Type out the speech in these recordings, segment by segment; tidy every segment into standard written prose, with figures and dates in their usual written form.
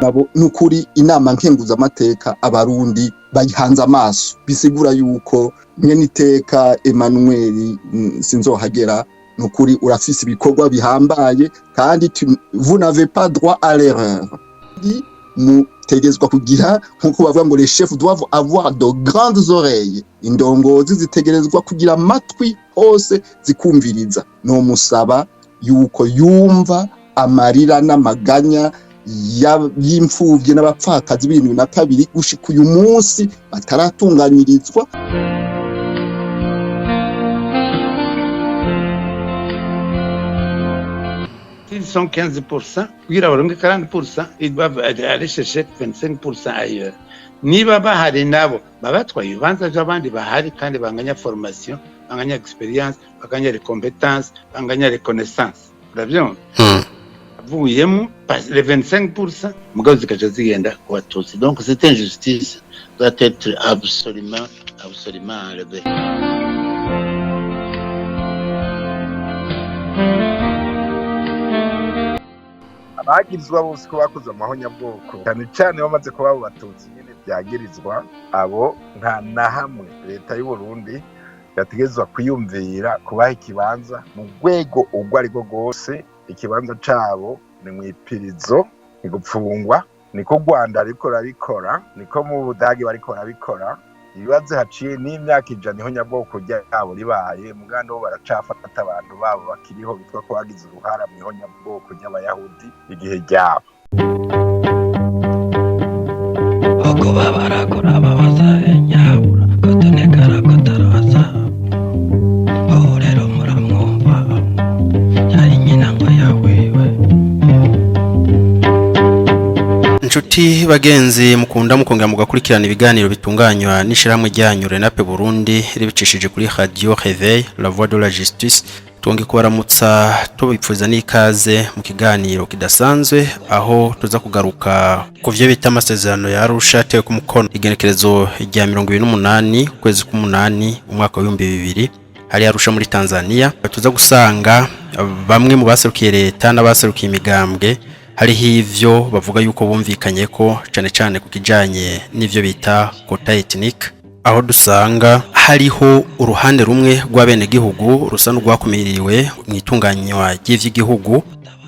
nabo nukuri inama nkenguza amateka abarundi bayihanze amaso bisigura yuko nyene iteka Emmanuel sinzohagera nukuri urafise ibikorwa bihambaye kandi vous n'avez pas droit à l'erreur mutegezwa kugira nkuko bavuga ngo les chefs doivent avoir de grandes oreilles indongozi zitegerezwa kugira amatwi hose zikumviriza no musaba yuko yumva amarira n'amaganya y'imfuvye n'abapfakazi b'ibintu na kabiri gushika uyu munsi bataratunganyirizwa. 15%, kugira baronke 40%, ils doivent aller chercher 25% ailleurs. Niba bahari nabo babatwaye ibibanza by'abandi bahari kandi banganya formation, banganya experience, banganya les compétences, banganya les connaissances. Urabyumva? Avuyemo les 25% mugabo zikaje zigenda ku Batutsi. Donc cette injustice doit être absolument enlevée. abagirizwa bose ko bakoze amahonyabwoko cyane cyane bamaze kuba Abatutsi nyine byagirizwa abo nta na hamwe leta y'u Burundi yategezwa kwiyumvira kubaha ikibanza mu rwego ubwo ari rwo rwose. Ikibanza cabo ni mwipirizo, ni gupfungwa, niko Rwanda ariko rabikora, niko mu Budagi bariko rabikora. Ibibazo haciye n'imyaka 100 niho nyabwoko ryabo ribaye muganda bo baracafata abantu babo bakiriho bitwa ko bagize uruhara mu nyabwoko y'Abayahudi igihe ryabo. Oko babarakora babaza nyabura kotonekara kotaraza orero muramwumva yari nyina ngo yawewe. Inshuti bagenzi mukunda mukongera mugakurikirana ibiganiro bitunganywa n'ishiramwe ryanyu Renape Burundi ribicishije kuri Radio Réveil La Voix de la Justice. Tuonge kubaramutsa tubipfuza n'ikaze mu kiganiro kidasanzwe aho tuza kugaruka kuvyo bita amasezerano ya Arusha atewe ku mukono igenekerezo rya 28 kwezi k'8 umwaka wa 2022 hari Arusha muri Tanzania. Tuza gusanga bamwe mu baserukiye leta n'abaserukiye imigambwe hari hivyo bavuga yuko bumvikanye ko cyane ku kijanye n'ivyo bita quota ethnique, aho dusanga hariho uruhande rumwe rw'abene gihugu rusa n'urwakumiriwe mu itunganywa ry'ivy'igihugu,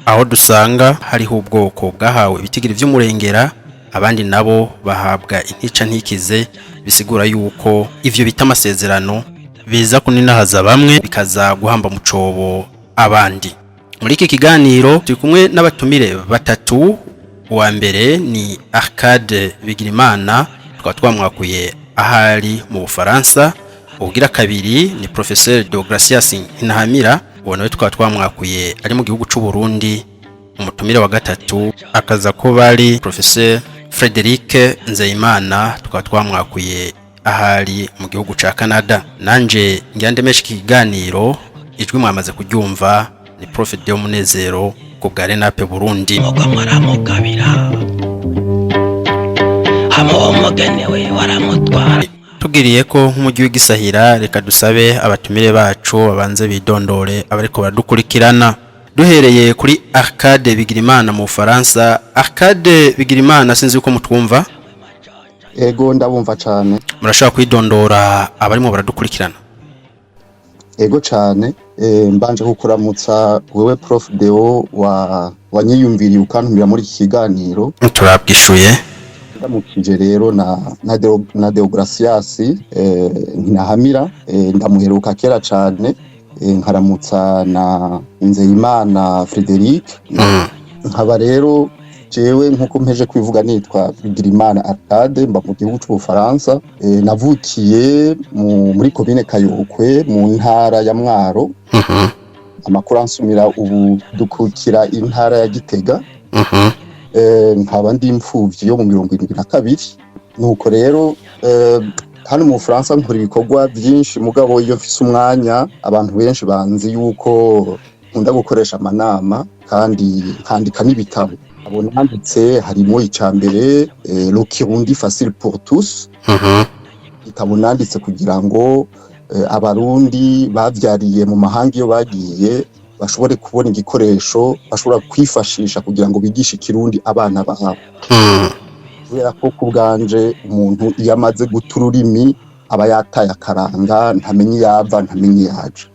aho dusanga hariho ubwoko bwahawe ibitigiri vy'umurengera abandi nabo bahabwa intica ntikize, bisigura yuko ivyo bita amasezerano biza kuninahaza bamwe bikaza guhamba mu cobo abandi. Muri iki kiganiro turi kumwe n'abatumire batatu. Uwa mbere ni Arcade Bigirimana twamwakuye ahari mu Bufaransa. Ugira kabiri ni Professeur Deogracias Ntahamira, uwo nawe twamwakuye ari mu gihugu cy'u Burundi. Umutumire wa gatatu akaza ko bari Professeur Frederic Nzeyimana twamwakuye ahari mu gihugu ca Canada. Nanje ngiyandemesha kiganiro ijwi mwamaze kuryumva ni Prophet Deo Munezero ku bwa Renape Burundi. Mugo muramugabira hamo umugenewe waramutwara. Tugiriye ko nk'umujyi w'igisahira reka dusabe abatumire bacu babanze bidondore abariko baradukurikirana. Duhereye kuri Arcade Bigirimana mu Faransa. Arcade Bigirimana sinzi uko mutwumva. Ego ndabumva cyane. Murashaka kwidondora abarimo baradukurikirana? Ego cyane. Mbanje kukuramutsa wewe Prof Deo wanyiyumviriye ukantumira muri iki kiganiro. Turabwishuye. Ndamukije rero na Deogracias Ntahamira, ndamuheruka kera cyane. Nkaramutsa na Nzeyimana Frederic. Nkaba rero jewe nkuko mpeje kwivuga nitwa Bigirimana Arcade, mba mu gihugu cy'u Faransa. Navukiye muri commune Kayokwe mu ntara ya Mwaro. Amakuru ansumira ubu dukukira intara ya Gitega. Nkaba ndi imfuvyi yo mu 72. Nuko rero hano mu Faransa nkora ibikorwa byinshi mugabo iyo mfise umwanya abantu benshi banzi yuko nkunda gukoresha amanama kandi nkandika n'ibitabo. Abo nanditse harimo icambere Le Kirundi facile pour tous. Igitabo nanditse kugira ngo abarundi bavyariye mu mahanga iyo bagiye bashobore kubona igikoresho bashobora kwifashisha kugira ngo bigishe ikirundi abana babo. Kubera ko ku bwanje umuntu iyo amaze guta ururimi aba yataye akaranga, ntamenye yava ntamenye yaje.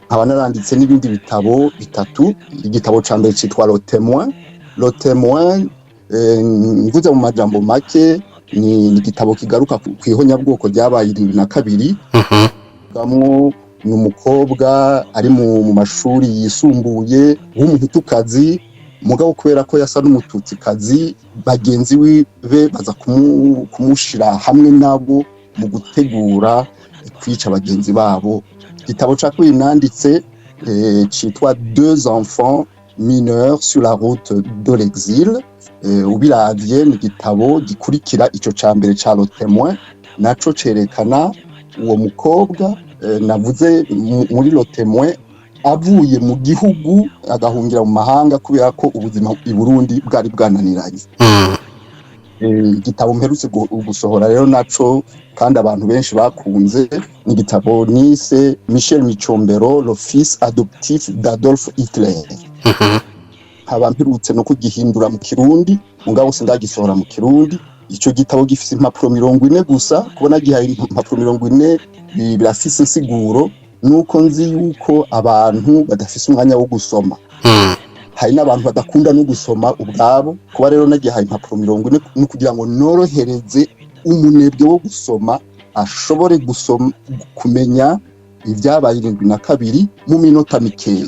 Nkaba naranditse n'ibindi bitabo bitatu. Igitabo ca mbere citwa Le Témoin, mvuze mu majambo make ni igitabo kigaruka kw'ihonyabwoko ryabaye 2002. Gamwo ni umukobwa ari mu mashuri yisumbuye w'umuhutukazi, mugabo kubera ko yasa n'umututsikazi, bagenzi we baza kumushira hamwe nabo mu gutegura kwica bagenzi babo. Igitabo ca kabiri nanditse citwa Deux enfants mineurs sur la route de l'exil. Ubiravye ni igitabo gikurikira ico ca mbere ca Le Témoin, naco cerekana uwo mukobwa navuze muri Le Témoin avuye mu gihugu agahungira mu mahanga kubera ko ubuzima i Burundi bwari bwananiranye. Igitabo mperutse gusohora rero naco kandi abantu benshi bakunze ni igitabo nise Michel Micombero, le fils adoptif d'Adolf Hitler. Haba mperutse no kugihindura mu Kirundi, mugabo sindagisohora mu Kirundi. Ico gitabo gifise impapuro 40 gusa, kubona gihaye impapuro 40 birafise insiguro, nuko nzi yuko abantu badafise umwanya wo gusoma. Hari n'abantu badakunda no gusoma ubwabo, kuba rero nagihaye impapuro 40 no kugira ngo norohereze umunebwe wo gusoma ashobore gusoma kumenya ibyabaye 72 mu minota mikeya.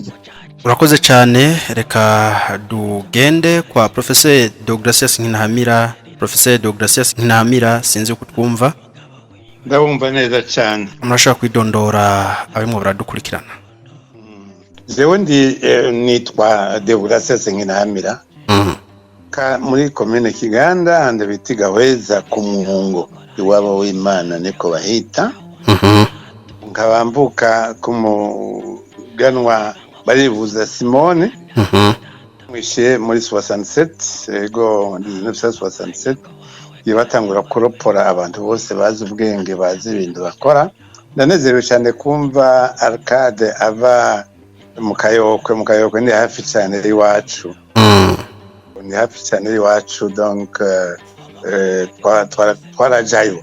Urakoze cyane, reka dugende kwa Professeur Deogracias Nkinahamira. Professeur Deogracias Nkinahamira, sinzi uko twumva. Ndabumva neza cyane. Murashaka kwidondora abimwe baradukurikirana? Jewe nitwa Deogracias Nkinahamira. Muri commune Kiganda ande bitiga Weza ku Muhungo iwabo w'Imana niko bahita. Nkabambuka ku muganwa barivuza Simone. Mwishe muri 67 ego 1967 yabatangura kuropora abantu bose bazi ubwenge bazi ibintu bakora. Ndanezerewe cyane kumva Arcade ava mu Kayokwe ni hafi cyane iwacu. Ni hafi cyane iwacu, donc twarajayo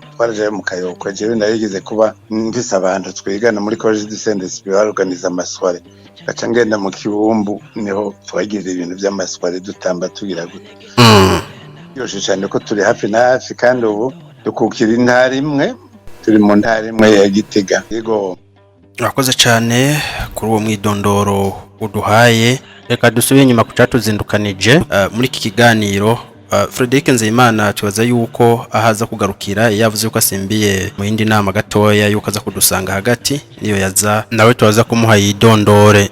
mu Kayokwe. Jewe narigeze kuba mvise abantu twigana muri College du Saint-Esprit organize amasware, gaca ngenda mu Kibumbu niho twagize ibintu by'amasware dutamba tugira gute. Yoshe cyane ko turi hafi na hafi, kandi ubu dukukira intara imwe, turi mu ntara imwe ya Gitega. Yego, urakoze cyane kuri uwo mwidondoro uduhaye. Reka dusubire inyuma ku cyatuzindukanije muri iki kiganiro. Frederic Nzeyimana tubaza yuko ahaza kugarukira, yavuze ko asimbiye mu yindi nama gatoya yuko aza kudusanga hagati, niyo yaza nawe tubaza kumuha yidondore.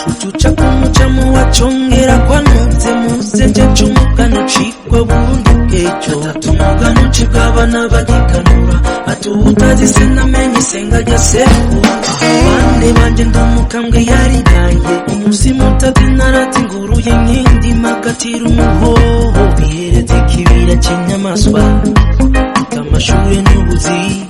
Utucha kumuchamu wachongera kwa nutse muzenje chumukano chikwa bundi kecho tatumugano chikabana bagikanura atutazi senamenye senga rya seku abandi banje ndumukambwe yari gaye umuzimu tatinarati nguruye nkindi magatira umuhoho bihereze kibira kinyamaswa tamashuri n'ubuzi.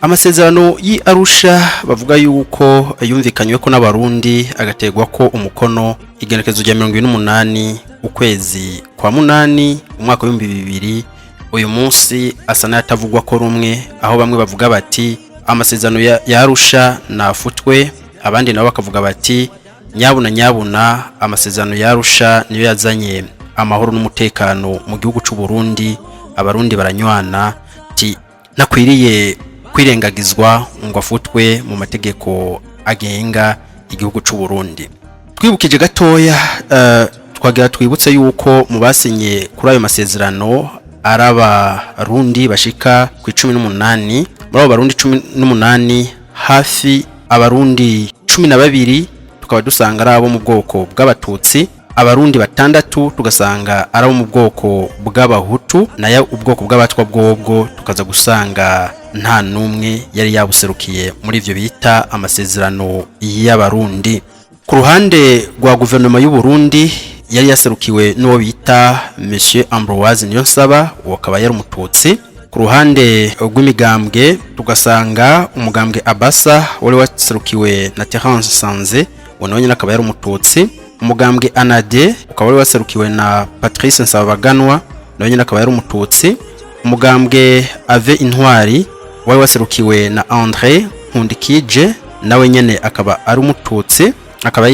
Amasezerano yi Arusha bavuga yuko yumvikanywe ko n'abarundi agategwa ko umukono igenekezo rya 28 ukwezi kwa 8 umwaka wa 2000. Uyu munsi asa n'atavugwa ko rumwe, aho bamwe bavuga bati amasezerano ya Arusha nafutwe, abandi nabo bakavuga bati nyabuna amasezerano ya Arusha niyo yazanye amahoro n'umutekano mu gihugu cy'u Burundi, abarundi baranywana, ti nakwiriye kwirengagizwa ngo afutwe mu mategeko agenga igihugu cy'u Burundi. Twibukije gatoya, twagira twibutse yuko mu basinye kuri ayo masezerano araba Rundi bashika ku 18. Muri abo Barundi 18 hafi abarundi 12 tukaba dusanga ari abo mu bwoko bw'abatutsi, abarundi batandatu tugasanga ari mu bwoko bw'abahutu nayo ubwoko bw'abatwa bwobwo tukaza gusanga nta numwe yari yabuserukiye muri ivyo bita amasezerano y'abarundi. Ku ruhande rwa guverinoma y'u Burundi yari yaserukiwe n'uwo bita Monsieur Ambroise Niyonsaba wakaba yari umututsi. Ku ruhande rw'imigambwe tugasanga umugambwe Abasa wari waserukiwe na Terence Sanze wonye nakaba yari umututsi. Umugambwe Anade ukaba wari waserukiwe na Patrice Nsabaganwa wonye nakaba yari umututsi. Umugambwe Ave Intwari wari waserukiwe na André Nkundikije nawe nyene akaba ari umututsi, akaba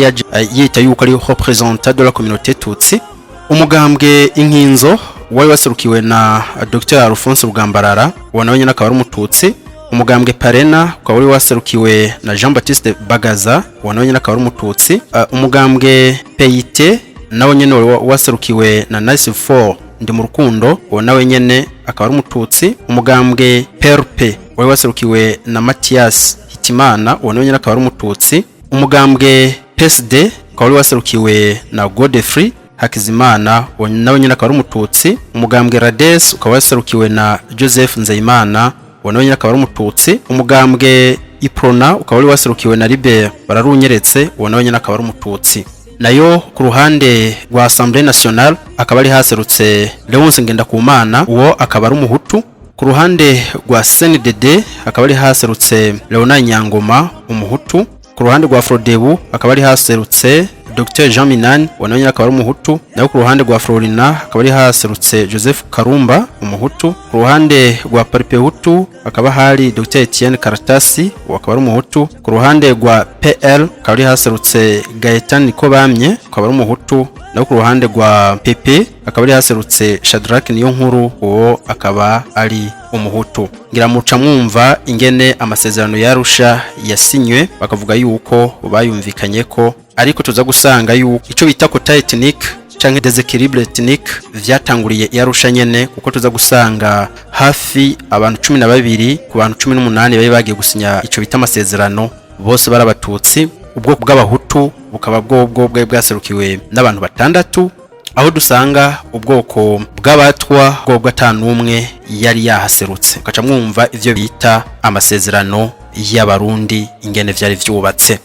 yita yuko ari représentant de la communauté tutsi. Umugambwe Inkinzo wari waserukiwe na Dr Alphonse Rugambarara nawe nyene akaba ari umututsi. Umugambwe Parena ukaba wari waserukiwe na Jean Baptiste Bagaza nawe nyene akaba ari umututsi. Umugambwe PIT nawe nyene waserukiwe na Nice 4 ndi mu rukundo nawe nyene akaba ari umututsi. Umugambwe PRP wari waserukiwe na Mathias Hitimana nawe nyene akaba ari umututsi. Umugambwe PSD ukaba wari waserukiwe na Godfrey Hakizimana nawe nyene akaba ari umututsi. Umugambwe Rades ukaba waserukiwe na Joseph Nzeyimana nawe nyene akaba ari umututsi. Umugambwe Iprona ukaba wari waserukiwe na Libert Bararunyeretse nawe nyene akaba ari umututsi. Nayo ku ruhande rwa Assemblée Nationale akaba ari haserutse Leonce Ngendakumana uwo akaba ari umuhutu. Ku ruhande rwa CNDD akaba ari haserutse Leonard Nyangoma umuhutu. Ku ruhande rwa Frodebu akaba ari haserutse Dr Jean Minani nawe akaba ari umuhutu. Nayo ku ruhande rwa Florina akaba ari haserutse Joseph Karumba umuhutu. Ku ruhande rwa Paripehutu akaba hari Dr Etienne Karatasi akaba ari umuhutu. Ku ruhande rwa PL akaba ari haserutse Gaetan Nikobamye akaba ari umuhutu. Nayo ku ruhande rwa PP akaba ari haserutse Shadrack Niyonkuru uwo akaba ari umuhutu. Ngira muca mwumva ingene amasezerano yarusha yasinywe bakavuga yuko bayumvikanye ko, ariko tuza gusanga yuko ico bita quota ethnique canke déséquilibre ethnique vyatanguriye yarusha nyene, kuko tuza gusanga hafi abantu 12 ku bantu 18 bari bagiye gusinya ico bita amasezerano bose barabatutsi. Ubwoko bw'abahutu bukaba bwo bwaserukiwe n'abantu batandatu, aho dusanga ubwoko bw'abatwa bwo bwatanumwe yari yahaserutse. Ukaca mwumva ivyo bita amasezerano y'abarundi ingene vyari vyubatse.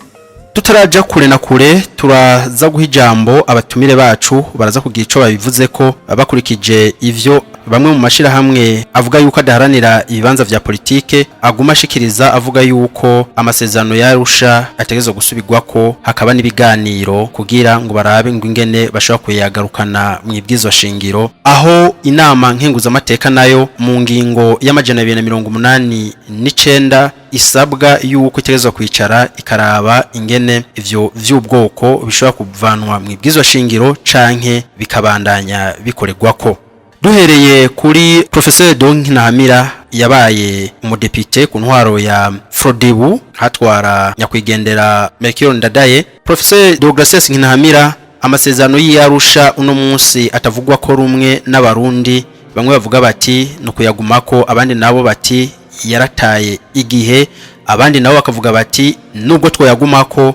Tutaraja kure na kure turaza guha ijambo abatumire bacu baraza kugira ico babivuze ko bakurikije ivyo bamwe mu mashira hamwe avuga yuko adaharanira ibibanza vya politike aguma ashikiriza, avuga yuko amasezerano yarusha ategezo gusubirwako hakaba n'ibiganiro kugira ngo barabe ngo ingene bashobora kuyagarukana mu ibwizo shingiro, aho inama nkenguza amateka nayo mu ngingo y'amajana 289 isabwa yuko itegezo kwicara ikaraba ingene ivyo vy'ubwoko bishobora kuvanwa mu ibwizo shingiro canke bikabandanya bikoregwako. Duhereye kuri Professeur Donkinamira yabaye umudepite ku ntwaro ya Frodebu hatwara nyakwigendera Melchior Ndadaye. Professeur Deogratias Nkinamira amasezerano y'Arusha uno munsi atavugwa ko rumwe n'abarundi, bamwe bavuga bati no kuyagumako, abandi nabo bati yarataye igihe, abandi nabo bakavuga bati nubwo twoyagumako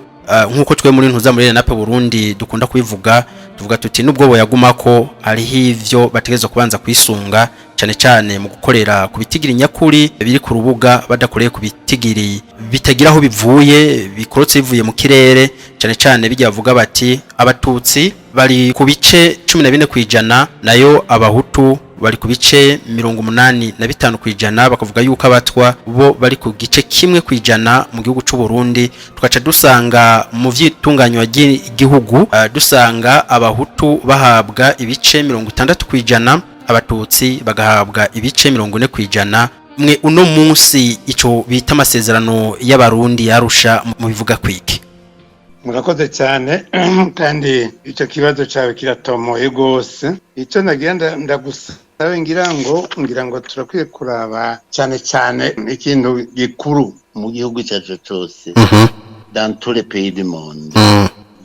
nkuko twe muri ntuza muri nape Burundi dukunda kubivuga, tuvuga tuti nubwo boyagumako ari hivyo bategezo kubanza kwisunga cyane cyane mu gukorera ku bitigiri nyakuri biri ku rubuga, badakoreye ku bitigiri bitagira aho bivuye bikorotse bivuye mu kirere. Cyane cyane bijya bavuga bati abatutsi bari ku bice 14% nayo abahutu bari ku bice 85% bakavuga yuko abatwa bo bari ku gice kimwe kwijana mu gihugu cy'u Burundi. Tukaca dusanga mu vyitunganywa ry'igihugu dusanga abahutu bahabwa ibice 60%, abatutsi bagahabwa ibice 40%. Mwe uno munsi ico bita amasezerano y'abarundi yarusha mu bivuga kwiki? Murakoze cyane kandi icyo kibazo cyawe kiratomoye gose. Icyo nagenda ndagusabe ngira ngo turakwiye kuraba cyane ikintu gikuru mu gihugu cyacu cyose, dans tous les pays du monde.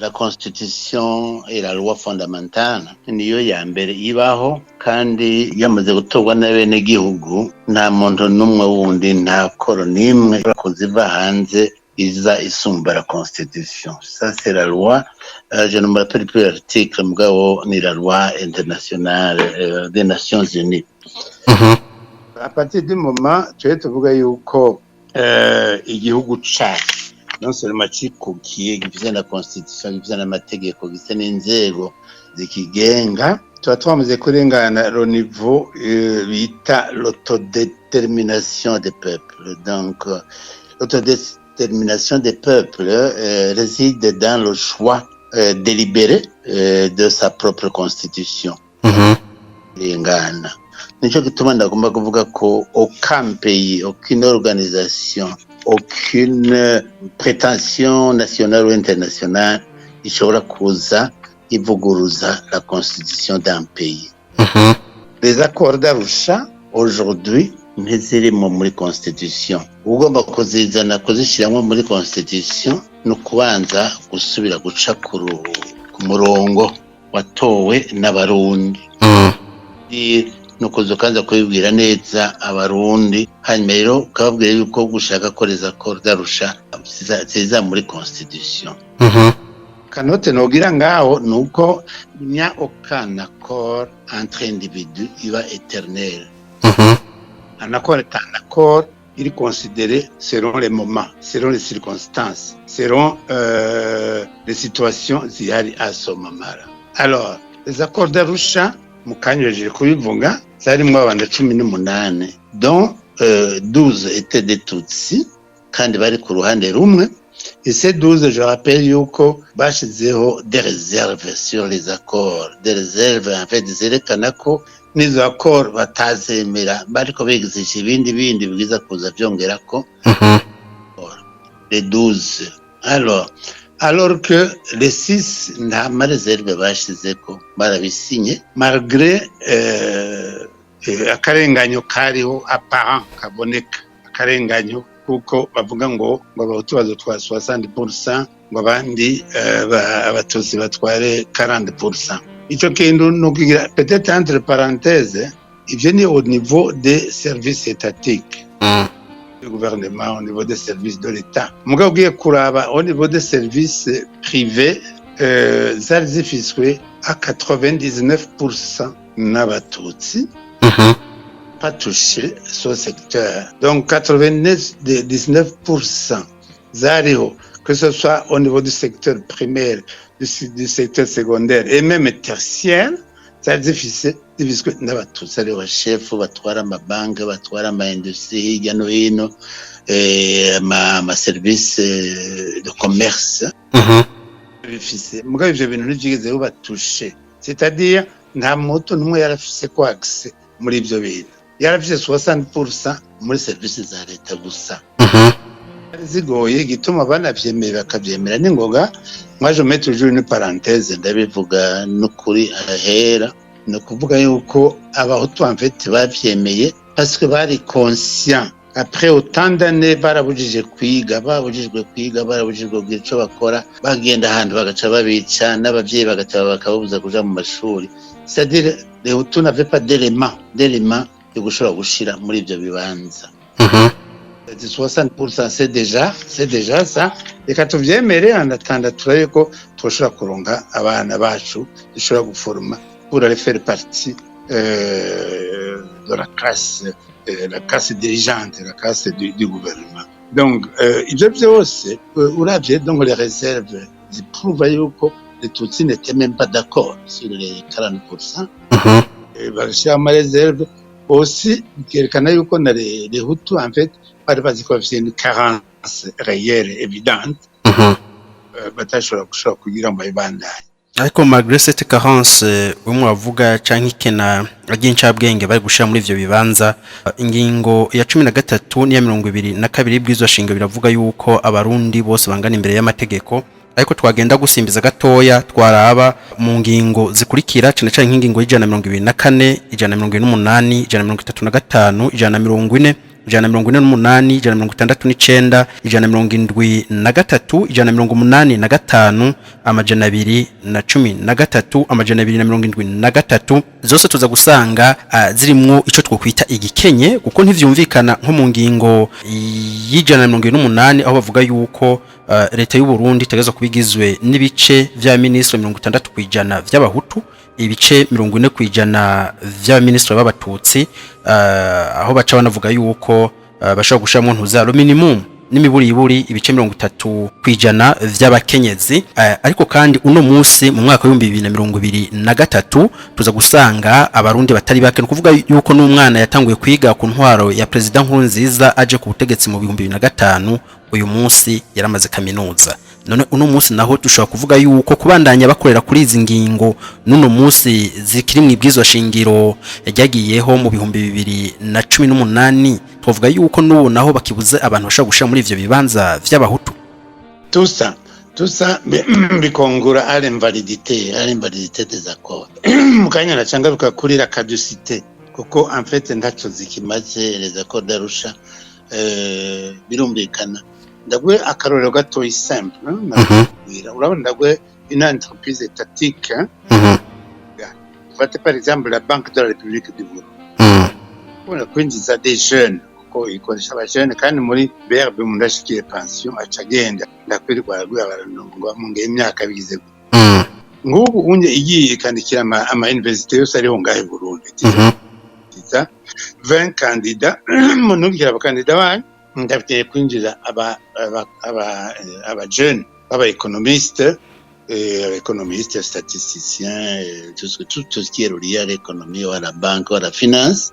La constitution et la loi fondamentale niyo ya mbere ibaho, kandi yamaze gutorwa n'abene gihugu nta muntu numwe wundi nta koro nimwe kuziva hanze iza isumba la constitution. Ça c'est la loi, je ne me rappelle plus l'article, mugabo ni la loi internationale des Nations Unies. À partir du moment tuwe tuvuga yuko igihugu cacu non seulement cikukiye gifise na constitution gifise n'amategeko gifise n'inzego zikigenga, tuba twamaze kurengana le niveau bita l'autodétermination des peuples. Donc l'autodétermination des peuples réside dans le choix délibéré de sa propre constitution. Lingana. Nico gituma ndagomba kuvuga ko aucun pays, aucune organisation, aucune prétention nationale ou internationale ishobora kuza ivuguruza la constitution d'un pays. Les accords d'Arusha aujourd'hui ntizirimo muri constitution. Ugomba kuzizana kuzishiramwo muri constitution no kubanza gusubira guca ku murongo watowe n'abarundi. Nuko zokaza kubibwira neza abarundi, hanyuma rero ukababwira yuko gushaka ko les accords d'Arusha ziza muri constitution. Kanote nogira ngaho nuko il n'y a aucun accord entre individus qui va éternel. Un accord est un accord, il est considéré selon les moments, selon les circonstances, selon les situations zihari à ce moment-là. Alors, les accords d'Arusha mukanyweje kubivuga zarimwo abanda 18 dont 12 étaient des Tutsi kandi bari ku ruhande rumwe. Et ces 12, je rappelle yuko bashizeho des réserves sur les accords, des réserves en fait zerekana ko nizo accords batazemera bariko begizije ibindi bigiza kuza vyongerako. Les 12. Alors que les 6 nta ma réserve bashizeko barabisinye malgré akarenganyo kariho apparent kaboneka, akarenganyo kuko bavuga ngo abahutu bazotwara 60%, ngo abandi abatutsi batware 40%. Ico kintu nukigira peut-être entre parenthèses, ivyo ni au niveau des services étatiques. Du gouvernement, au niveau des services de l'État. Mugabo ugiye kuraba au niveau des services privés, zari zifiswe à 99% n'abatutsi. Pas touché ce secteur. Donc 99% zariho, que ce soit au niveau du secteur primaire, du secteur secondaire et même tertiaire, zari zifiswe n'abatutsi ari ba chef batwara amabanki, batwara ama-industrie hirya no hino, ma service de commerce. Bifise mugabo ivyo bintu ntivyigeze batushe, c'est-à-dire nta mutu n'umwe yarafise ko accès muri ivyo bintu. Yarafise 60% muri service za leta gusa. Zigoye gituma banavyemera bakavyemera n'ingoga. Moi je mets toujours une parenthèse ndabivuga n'ukuri ahera, no kuvuga yuko abahutu en fait bavyemeye parce que bari conscient après autant d'années barabujije kwiga, barabujijwe kugira ico bakora, bagenda ahantu bagaca babica n'abavyeyi bagaca bakababuza kuja mu mashuri. C'est-à-dire les Hutus n'avaient pas d'éléments yo gushobora gushira muri ivyo bibanza. 60% c'est déjà ça. Reka tuvyemere anatanda turaye ko twoshobora kuronga abana bacu dushobora guforma pour aller faire partie de la classe dirigeante, la classe du gouvernement. Donc ivyo vyose uravye donc les réserves ziprouvent yuko les Tutsis n'étaient même pas d'accord sur les 40%. Bagashira ama réserve aussi bikerekana yuko na les Hutus en fait bari bazi ko bafite une carence réelle évidente batashobora gushobora kugira mu ibandanye. Ariko malgré cette carence umwe wavuga canke ikena agincabwenge bari gushira muri ivyo bibanza, ingingo ya 13 n'iya 22 bwizwa shinga biravuga yuko abarundi bose bangana imbere y'amategeko. Ariko twagenda gusimbiza gatoya twaraba mu ngingo zikurikira cyane cyane ingingo y'ijana 124, ijana 128, ijana 135, ijana 140, 148, 169, 173, 185, 213, 273 zose tuza gusanga zirimwo ico twokwita igikenye kuko ntivyumvikana nko mu ngingo y'128 aho bavuga yuko leta y'u Burundi tegezwa kubigizwe n'ibice vya ministre 60% vy'abahutu, ibice 40% vy'abaminisitiri b'abatutsi, aho baca banavuga yuko bashobora gushiramo ntuzaro minimum n'imiburiburi ibice 30% vy'abakenyezi. Ariko kandi uno munsi mu mwaka wa 2023 tuza gusanga abarundi batari bake, kuvuga yuko n'umwana yatanguye kwiga ku ntwaro ya president Nkurunziza aje ku butegetsi mu 2005, uyu munsi yaramaze kaminuza. None uno munsi naho dushobora kuvuga yuko kubandanya bakorera kuri izi ngingo n'uno munsi zikiri mu ibwizwa shingiro yagiyeho mu 2018, tuvuga yuko n'ubu naho bakibuze abantu bashaka gushira muri ivyo bibanza vy'abahutu. Tout ça bikongura à l'invalidité des accords. Mukanya nacanga kuri la caducité kuko en fait ndacho zikimaze les accords d'Arusha birumvikana. Ndagwe akarorero gato simple, urabona ndagwe une entreprise étatique, faites par exemple la Banque de la République du Burundi. Pour kwinjiza des jeunes kuko ikoresha abajene kandi muri BRB mundashikiye pension acagenda ndakwirirwa abaranongo mu imyaka bigize ngubu unye igiye kandikira ama université yose ari ho ngahe Burundi. 20 candidats munubwira abakandida bane ndafite kwinjiza aba jeunes aba économistes statisticiens, tout ce qui est relié à l'économie ou à la banque ou à la finance.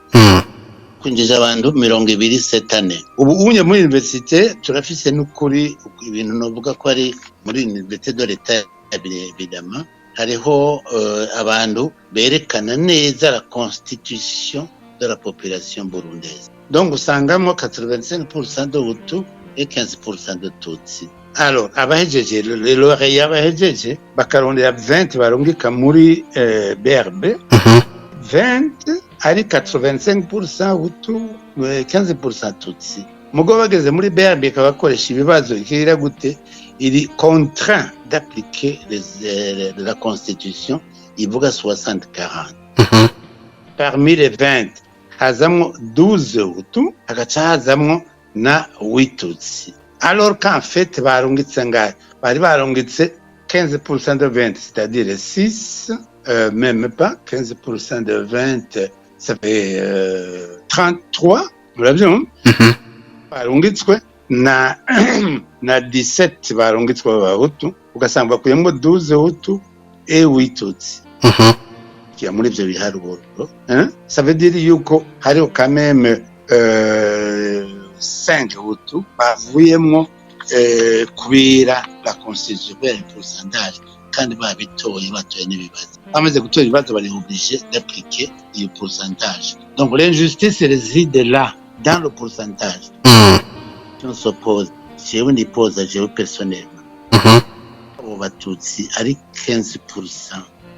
Kwinjiza abantu 200 cette année. Ubu unye muri université turafise n'ukuri ibintu novuga ko ari muri université de l'état évidemment hariho abantu berekana neza la constitution de la population burundaise. Donc usangamo 85% de Hutu et 15% de Tutsi. Alors abahejeje le lauréat abahejeje bakarondera 20 barungika muri BRB, 20 ari 85% Hutu 15% Tutsi. Mugo bageze muri BRB kabakoresha ibibazo ikira gute, il est contraint d'appliquer la constitution ivuga 60-40. Parmi les 20 hazamwo 12 Hutu hagaca hazamwo na 8 Tutsi. Alors qu'en fait barungitse ngahe bari barungitse 15% de 20, c'est-à-dire 6, même pas 15% de 20, ça fait 33, vous l'avez vu, barungitswe na 17 barungitswe b'abahutu ugasanga bakuyemo 12 Hutu et 8 Tutsi. Qui a muri ivyo biharuro, ça veut dire yuko hariho quand même 5 Hutu bavuyemo kubira la constitution et pourcentage kandi batoye n'ibibazo. Bamaze gutora ibibazo bari obligé d'appliquer le pourcentage. Donc l'injustice réside là, dans le pourcentage. On s'oppose, jewe nipoza jewe personnellement. Abo Batutsi ari 15%,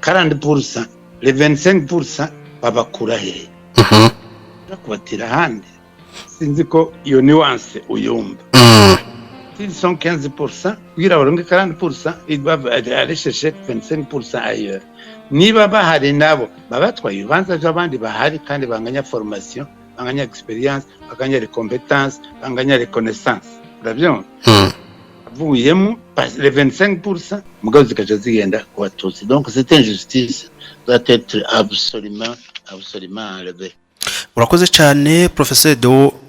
40%, les 25% babakura hehe? Kubatira handi. Sinzi ko iyo nuance uyumva. S'ils sont 15%, kugira baronke 40%, ils doivent aller chercher 25% ailleurs. Niba bahari nabo babatwaye ibibanza by'abandi bahari kandi banganya formation, banganya experience, banganya les compétences, banganya les connaissances. Urabyumva? Avuyemo les 25% mugabo zikaja zigenda ku Batutsi. Donc cette injustice doit être absolument enlevée. Urakoze cyane Professeur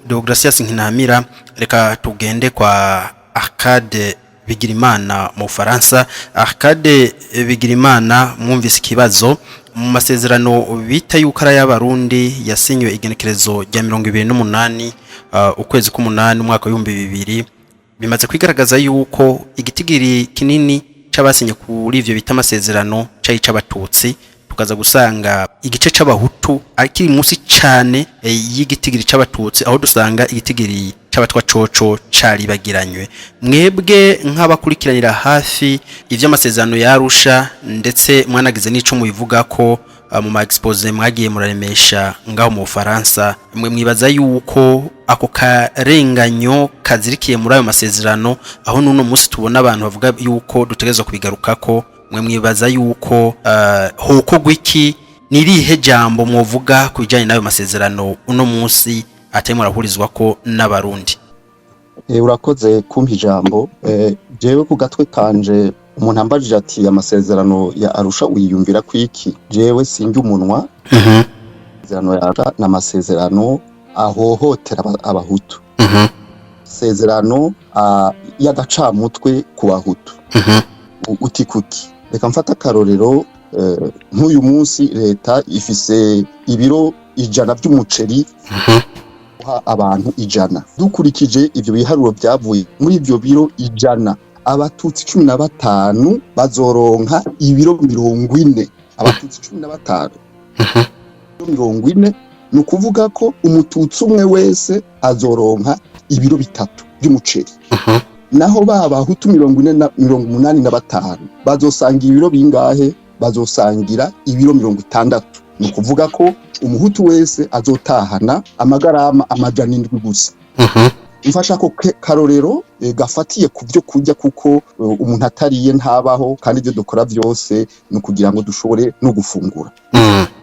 Deogracias Nkinamira. Reka tugende kwa Arcade Bigirimana mu Faransa. Arcade Bigirimana, mwumvise ikibazo mu masezerano bita y'ukara y'abarundi yasinywe igenekerezo rya 2028 ukwezi k'umunani umwaka wa 2000, bimaze kwigaragaza yuko igitigiri kinini c'abasinye kuri ivyo bita amasezerano cyayi c'abatutsi, tukaza gusanga igice c'abahutu akiri munsi cyane y'igitigiri c'abatutsi, aho dusanga igitigiri c'abatwa coco caribagiranywe. Mwebwe nk'abakurikiranira hafi ivyo amasezerano yarusha ndetse mwanagize n'ico mubivuga ko mu ma expose mwagiye muraremesha ngaho mu Faransa, mwe mwibaza yuko ako karenganyo kazirikiye muri ayo masezerano aho nuno munsi tubona abantu bavuga yuko dutegerezwa kubigarukako mwe mwibaza yuko hoko gwiki nirihe jambo muvuga kubijanye n'ayo masezerano uno munsi atari murahurizwa ko n'abarundi? Urakoze kumpa ijambo. Jewe ku gatwe kanje umuntu ambajije ati amasezerano ya Arusha uyiyumvira kwiki, jewe sinjye umunwa. Amasezerano ya Arusha n'amasezerano ahohotera abahutu. Sezerano y'agacamutwe ku bahutu. Uti kuki? Reka mfata akarorero, nk'uyu munsi leta ifise ibiro 100 by'umuceri abantu 100. Dukurikije ivyo biharuro byavuye muri ivyo biro 100, abatutsi 15 bazoronka ibiro 40. Abatutsi 15 40 ni ukuvuga ko umututsi umwe wese azoronka ibiro 3 by'umuceri. Naho babahutu 85 bazosangira ibiro bingahe? Bazosangira ibiro 60. Ni ukuvuga ko umuhutu wese azotahana amagarama 700 gusa. Mfasha ko karorero gafatiye ku byo kurya, kuko umuntu atariye ntabaho, kandi ibyo dukora byose ni kugira ngo dushobore no gufungura.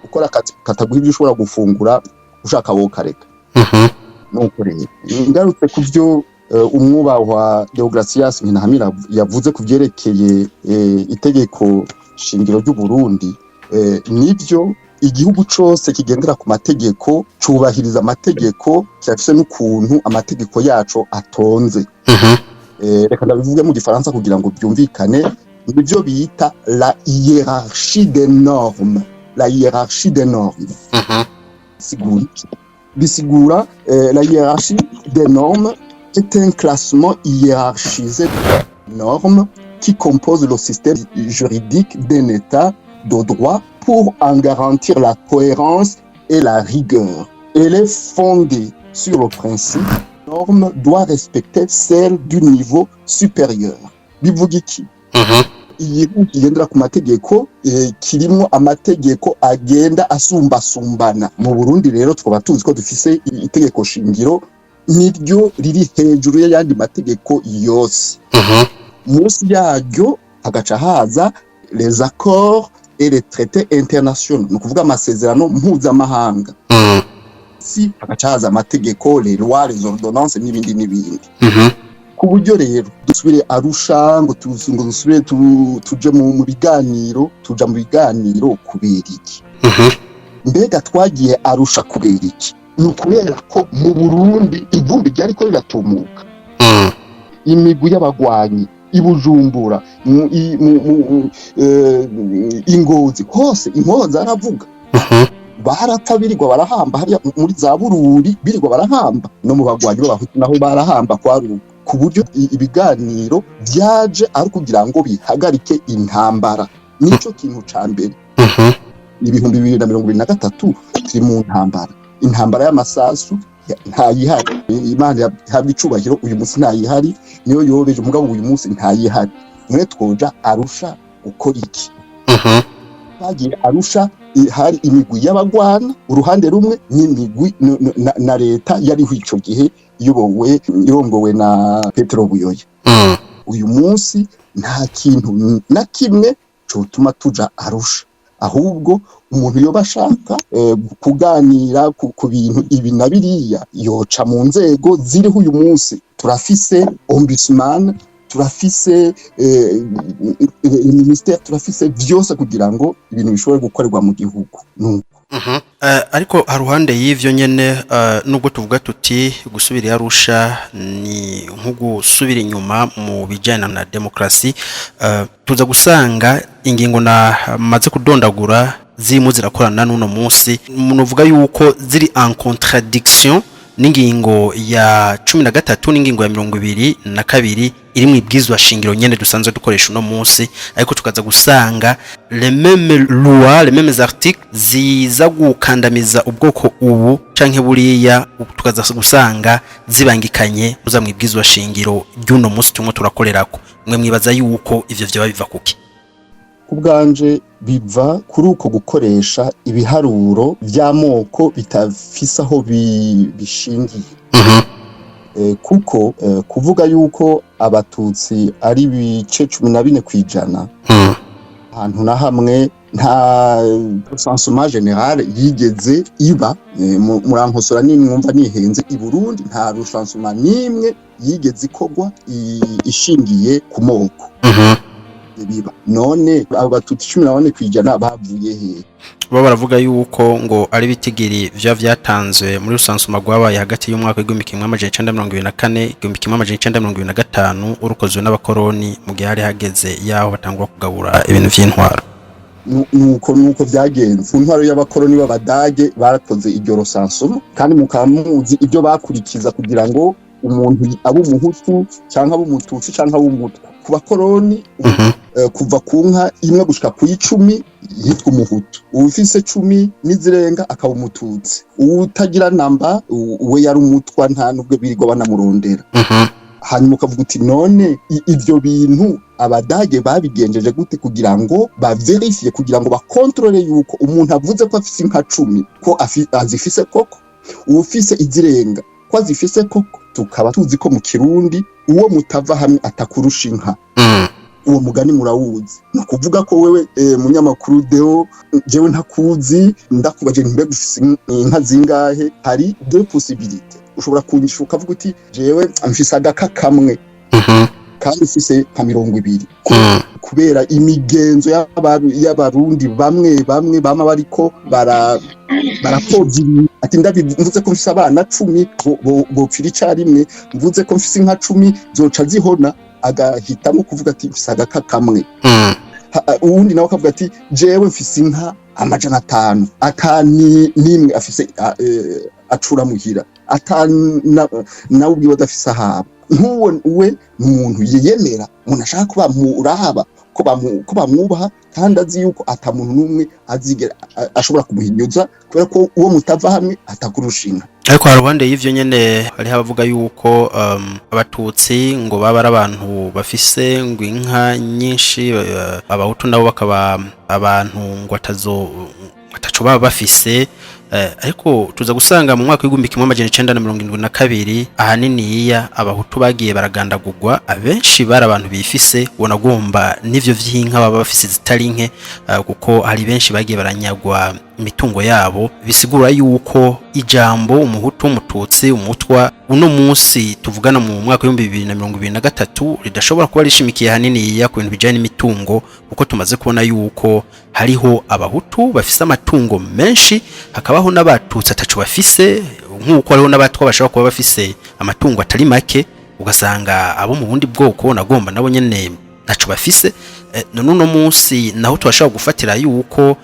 Ukora kataguha ibyo ushobora gufungura, ushaka wo kareka. Nuko rero ngarutse ku byo umwubahwa Deogracias Nkinahamira yavuze ku byerekeye itegeko shingiro ry'u Burundi, nibyo igihugu cyose kigendera ku mategeko cyubahiriza amategeko, cyafise n'ukuntu amategeko yacu atonze. Reka ndabivuge mu gifaransa kugira ngo byumvikane. Nibyo bita la hiérarchie des normes. La hiérarchie des normes. Bisigura la hiérarchie des normes est un classement hiérarchisé de normes qui compose le système juridique d'un État de droit pour en garantir la cohérence et la rigueur. Elle est fondée sur le principe que la norme doit respecter celle du niveau supérieur. Bivuga iki? Igihugu kigendera ku mategeko kirimo amategeko agenda asumbasumbana. Mu Burundi rero twaba tuzi ko dufise itegeko shingiro niryo riri hejuru y'ayandi mategeko yose. Munsi yaryo hagaca haza les accords et les traités internationaux, ni ukuvuga amasezerano mpuzamahanga. Si hagaca haza amategeko, les lois, les ordonnances n'ibindi. Ku buryo rero dusubire Arusha ngo dusubire tuje mu biganiro, tuja mu biganiro kubera iki? Mbega twagiye Arusha kubera iki? Ni ukubera ko mu Burundi ivumbi ryariko riratumuka. Imigwi y'abagwanyi ibujumbura ingozi hose inkoho zaravuga. Barapfa birirwa barahamba hariya muri za Bururi, birirwa barahamba no mu bagwanyi b'abahutu naho barahamba kwaruka. Ku buryo ibiganiro byaje ari kugira ngo bihagarike intambara. Nico kintu ca mbere. 2023 turi mu intambara y'amasasu ntayihari. Imana yahabwa icubahiro, uyu munsi ntayihari, niyo yobeje umugabo uyu munsi ntayihari. Mwe twoja Arusha ukora iki? Bagiye Arusha hari imigwi y'abagwana uruhande rumwe n'imigwi na leta yariho ico gihe irongowe na Petero Buyoya. Uyu munsi nta kintu na kimwe cotuma tuja Arusha, ahubwo umuntu yoba ashaka kuganira ku bintu ibi na biriya yoca mu nzego ziriho uyu munsi. Turafise ombudsman, turafise ministère, turafise vyose kugira ngo ibintu bishobore gukorerwa mu gihugu. Ariko haruhande y'ivyo nyene nubwo tuvuga tuti gusubira Arusha ni nko gusubira inyuma mu bijyana na demokrasi, tuza gusanga ingingo na maze kudondagura zirimo zirakorana n'uno munsi. Muvuga yuko ziri en contradiction n'ingingo ya 13 n'ingingo ya 22 iri mu ibwizwa shingiro nyene dusanzwe dukoresha uno munsi, ariko tukaza gusanga les mêmes lois, les mêmes articles ziza gukandamiza ubwoko ubu canke buriya, tukaza gusanga zibangikanye uza mu ibwizwa shingiro ry'uno munsi tumwe turakorerako. Mwe mwibaza yuko ivyo vyo biva kuki? Kubwanje biva kuri uko gukoresha ibiharuro by'amoko bitafise aho bishingiye. kuko kuvuga yuko abatutsi ari ibice 14% ahantu na hamwe nta recensement general yigeze iba murankosora nimwumva nihenze i Burundi nta recensement nimwe yigeze ikogwa ishingiye ku moko biba none abatutsi 14% bavuye he bo baravuga yuko ngo ari bitigiri vyatanzwe muri rusansuma rwabaye hagati y'umwaka w'1924 1925 urukozwe n'abakoroni mu gihe hari hageze yaho batangwa kugabura ibintu vy'intwaro nuko byagenze intwaro y'abakoroni b'abadage barakoze iryo rusansuma kandi mukamuzi ibyo bakurikiza kugira ngo umuntu abo umuhutu cyangwa abo umututsi cyangwa abo umutwa ku bakoroni kuva ku nka imwe gushika ku 10 yitwa umuhutu ufise 10 n'izirenga akaba umututsi utagira namba we yari umutwa nta nubwo birirwa banamurondera hanyuma ukavuga uti none ibyo bintu abadage babigenjeje gute kugira ngo baverifie kugira ngo bakontrole yuko umuntu avuze ko afise inka 10 ko azifise koko ufise izirenga ko azifise koko tukaba tuzi ko mu Kirundi uwo mutava hamwe atakurusha inka uwo mugani murawuzi no kuvuga ko wewe munyamakuru Deo jewe ntakuzi ndakubaje ntimbe gufise inka zingahe hari deux possibilités ushobora kunyisha ukavuga uti jewe amfise agaka kamwe kandi ufise nka 20 kubera imigenzo y'abarundi bamwe bama bariko barapfobya ati ndabivuze ko mfise abana 10 bopfira icarimwe mvuze ko mfise inka 10 zoca zihona agahitamo kuvuga ati mfise agaka kamwe uwundi nawe akavuga ati jewe mfise inka 500 atani nimwe afise acura muhira na ubwiwe adafise ahaba nkuwo we umuntu yiyemera umuntu ashaka kuba murahaba ko bamwubaha kandi azi yuko atamuntu numwe azigera ashobora kumuhinyuza kubera ko uwo mutava hamwe atakurushinga ariko harubande y'ivyo nyene hari abavuga yuko abatutsi ngo baba ari abantu bafise ngo inka nyinshi abahutu nabo bakaba abantu ngo ataco baba bafise ariko tuza gusanga mu mwaka w'1972 ahanini iya abahutu bagiye baragandagurwa abenshi bari abantu bifise bonagomba nivyo vy'inka baba bafise zitari nke kuko hari benshi bagiye baranyagwa imitungo yabo bisigura yuko ijambo umuhutu umututsi umutwa uno munsi tuvugana mu mwaka w'2023 ridashobora kuba rishimikiye hanini ya ku bintu bijanye n'imitungo kuko tumaze kubona yuko hariho abahutu bafise amatungo menshi hakabaho n'abatutsi atacu bafise nk'uko hariho n'abatwa bashobora kuba bafise amatungo atari make ugasanga abo mu bundi bwoko nagomba nabo nyene ntacu bafise none uno munsi naho twashaka gufatira yuko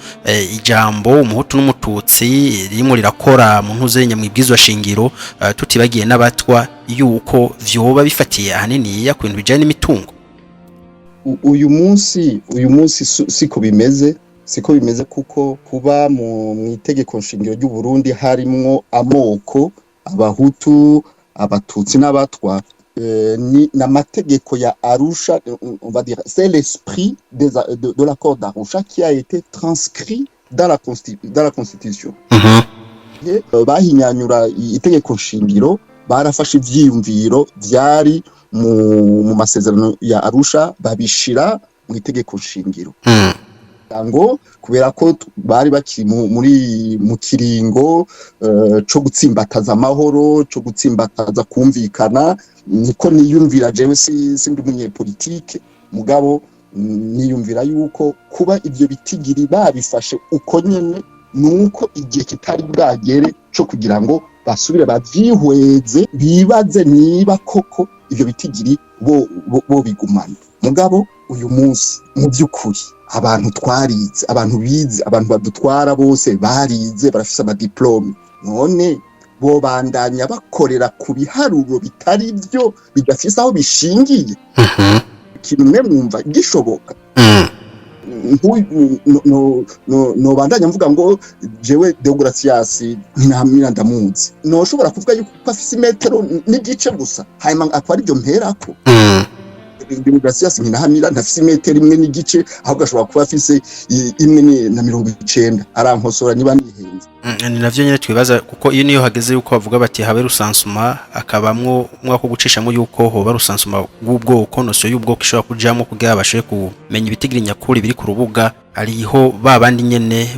ijambo umuhutu n'umututsi ririmo rirakora mu ntuzenye mwibwizwa shingiro tutibagiye n'abatwa yuko vyoba bifatiye ahanini ya kwintu bijanye n'imitungo uyu munsi siko bimeze kuko kuba mu itegeko nshingiro ry'u Burundi harimwo amoko abahutu abatutsi n'abatwa ni n'amategeko ya Arusha on va dire c'est l'esprit de l'accord d'Arusha qui a été transcrit dans la constitution bahinyanyura itegeko nshingiro barafashe ivyiyumviro vyari mu masezerano ya Arusha babishira mu itegeko nshingiro ngo kubera ko bari bakiri mu kiringo cyo gutsimbataza amahoro cyo gutsimbataza kumvikana niko niyumvira jewe sindi umunyepolitike mugabo niyumvira yuko kuba ivyo bitigiri babifashe uko nyene nuko igihe kitari bwagere cyo kugira ngo basubire bavyihweze bibaze niba koko ivyo bitigiri bo bigumana mugabo uyu munsi mu byukuri abantu twarize abantu bize abantu badutwara bose barize barafise amadiplome none bo bandanya bakorera ku biharuro bitari byo bidafise aho bishingiye kimwe mwumva gishoboka no bandanya mvuga ngo jewe Deogratias ntamira ndamuzi no shobora kuvuga yuko afise metero n'igice gusa hanyuma akwari byo mperako Deogratias nkinahamira ntafise imetero imwe n'igice ahubwo ashobora kuba afise imwe na 90 arankosora niba nihenze. Ni navyo nyene twibaza kuko iyo niyo hageze yuko bavuga bati habe rusansuma akabamwo mwako gucishamo yuko hoba rusansuma bw'ubwoko noso y'ubwoko ishobora kujamwo kugira abashe kumenya ibitigiri nyakuri biri ku rubuga ariho babandi nyene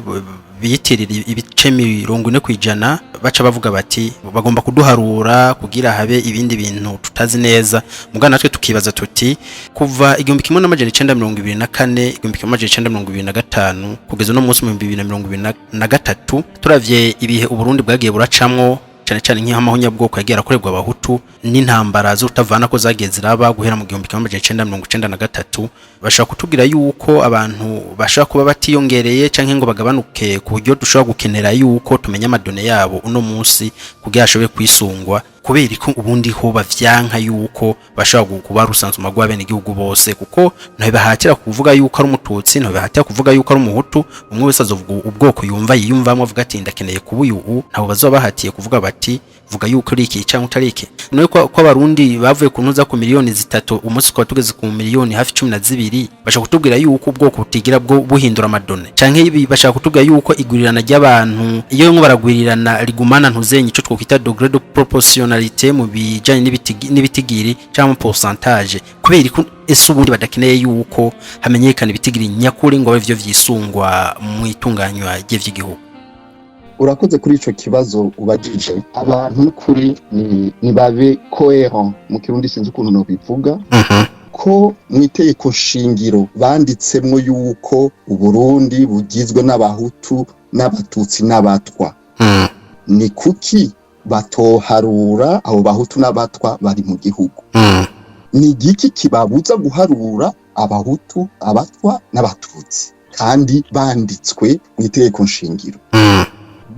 biyitirira ibice 40% baca bavuga bati bagomba kuduharura kugira habe ibindi bintu tutazi neza mugana natwe tukibaza tuti kuva 1924 1925 kugeza no munsi 2023 turavye ibihe uburundi bwagiye buracamwo cyane cyane nk'amahonya bwoko yagiye akorerwa abahutu n'intambara z'utavana ko zagiye ziraba guhera mu 1993 bashaka kutubwira yuko abantu bashaka kuba batiyongereye canke ngo bagabanuke ku buryo dushobora gukenera yuko tumenya amadone yabo uno munsi kugira ashobe kwisungwa kubera ko ubundi ho bavyanka yuko bashaka kuba rusansuma rw'abene igihugu bose kuko ntabe bahatira kuvuga yuko ari umututsi ntabe bahatira kuvuga yuko ari umuhutu umwe wese azovuga ubwoko yiyumvamo avuga ati ndakeneye kuba uyu ntabe bazoba bahatiye kuvuga bati vuga yuko ari iki cyangwa utariki no ko abarundi bavuye kuntuza ku miliyoni 3 umunsi kwa tugeze ku miliyoni hafi 12 bashaka kutubwira yuko ubwoko butigira bwo buhindura amadone canke ibi bashaka kutubwira yuko igurirana ry'abantu iyo ngo baragwirirana rigumana ntuzenye ico twokwita degré de proportionnalité mu bijanye n'ibitigiri cyangwa pourcentage kubera ko ese ubundi badakeneye yuko hamenyekana ibitigiri nyakuri ngo bivyo vyisungwa mu itunganywa ry'igihugu. Urakoze kuri ico kibazo ubajije abantu kuri ni babe cohérent mu kirundi sinzi ukuntu no bivuga ko mwiteko shingiro banditsemwe yuko uburundi bugizwe n'abahutu n'abatutsi n'abatwa ni kuki batoharura abo bahutu n'abatwa bari mu gihugu ni giki kibabuza guharura abahutu abatwa n'abatutsi kandi banditswe mwiteko shingiro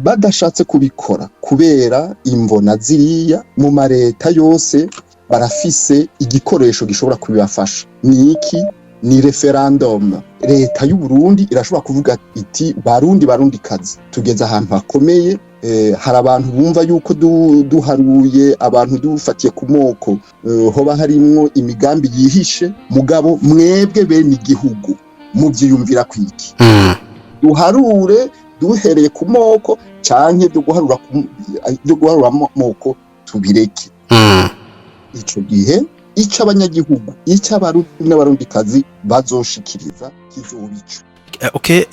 badashatse kubikora kubera imvona ziriya mu mareta yose barafise igikoresho gishobora kubibafasha ni iki ni referendum leta y'u Burundi irashobora kuvuga iti barundi kazi tugeze ahantu hakomeye hari abantu bumva yuko duharuye abantu dufatiye ku moko hoba harimwo imigambi yihishe mugabo mwebwe bene igihugu muvyiyumvira kwiki duharure duhereye ku moko canke duguharura moko tubireke ico gihe ico abanyagihugu ico abarundi n'abarundi kazi bazoshikiriza kizobico. Okay,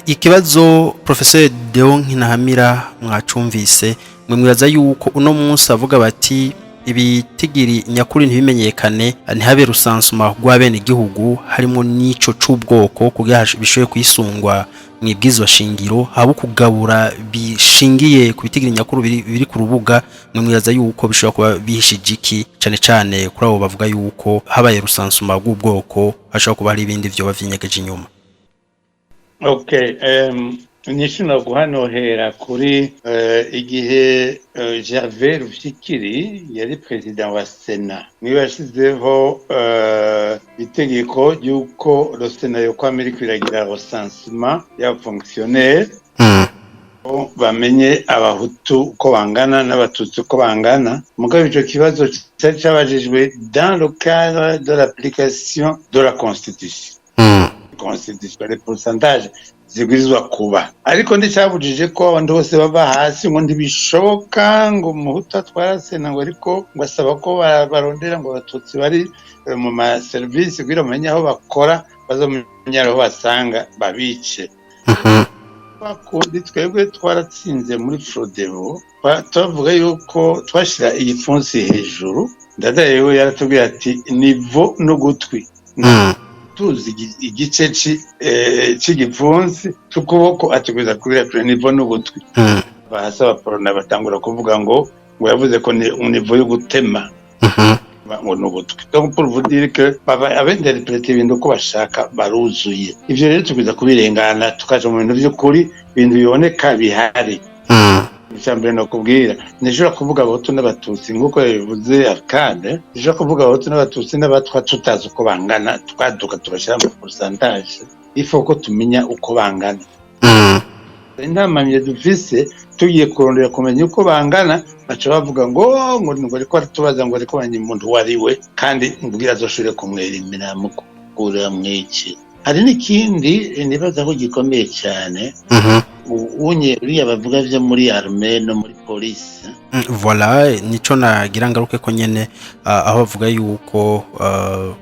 ikibazo Professor Deo Nkinahamira mwacumvise mwe mwibaza yuko uno munsi avuga bati ibitigiri nyakuri ntibimenyekane ntihabe rusansuma rw'abene igihugu harimo n'ico c'ubwoko kugira bishoye kwisungwa mwibwizwa shingiro habo kugabura bishingiye ku bitigiri nyakuru biri ku rubuga mwe mwibaza yuko bishobora kuba bihishije iki cyane kuri abo bavuga yuko habaye rusansuma rw'ubwoko hashobora kuba hari ibindi vyo bavinyegeje inyuma. Okay, nishino guhanohera kuri igihe Gervais Rufyikiri yari president wa Sena niwe yashizeho itegeko yuko le Sena yo kwa Amerika iragira recensement ya fonctionnaire bamenye abahutu uko bangana n'abatutsi uko bangana mugabo ico kibazo cyabajijwe dans le cadre de l'application de la constitution les pourcentages zigwirizwa kuba ariko ndicyabujije ko abantu bose bava hasi ngo ndibishoboka ngo umuhutu atwara Sena ngo ariko ngo asaba ko barondera ngo abatutsi bari mu ma service kugira bamenye aho bakora bazomenya aho basanga babice. Bakundi twebwe twaratsinze muri Frodebo tuvuga yuko twashira iyi fonse hejuru ndadayewe yaratubwira ati nivo no gutwi tuzi igice c'igipfunsi tukuboko ategeza kubira nivo no gutwi bahasaba porona batangura kuvuga ngo yavuze ko ni nivo yo gutema ngo no gutwi donc pour vous dire que abenderprete ibintu ko bashaka baruzuye ivyo rero tubiza kubirengana tukaje mu bintu by'ukuri ibintu biboneka bihari cyambere no kubwira nishobora kuvuga abahutu n'abatutsi nkuko yabivuze Arcade nishobora kuvuga abahutu n'abatutsi n'abatwa tutazi uko bangana twaduka tubashira mu pourcentage ifo ko tumenya uko bangana intamamye dufise tugiye kurondera kumenya uko bangana baca bavuga ngo ariko tubaza ngo ariko banye umuntu wariwe kandi mbwira azoshire kumwerimira mukura mwiki. Hari n'ikindi nibaza ko gikomeye cyane unye uriya bavuga byo muri armée no muri police. Voilà, nico nagira ngaruke ko nyene aho bavuga yuko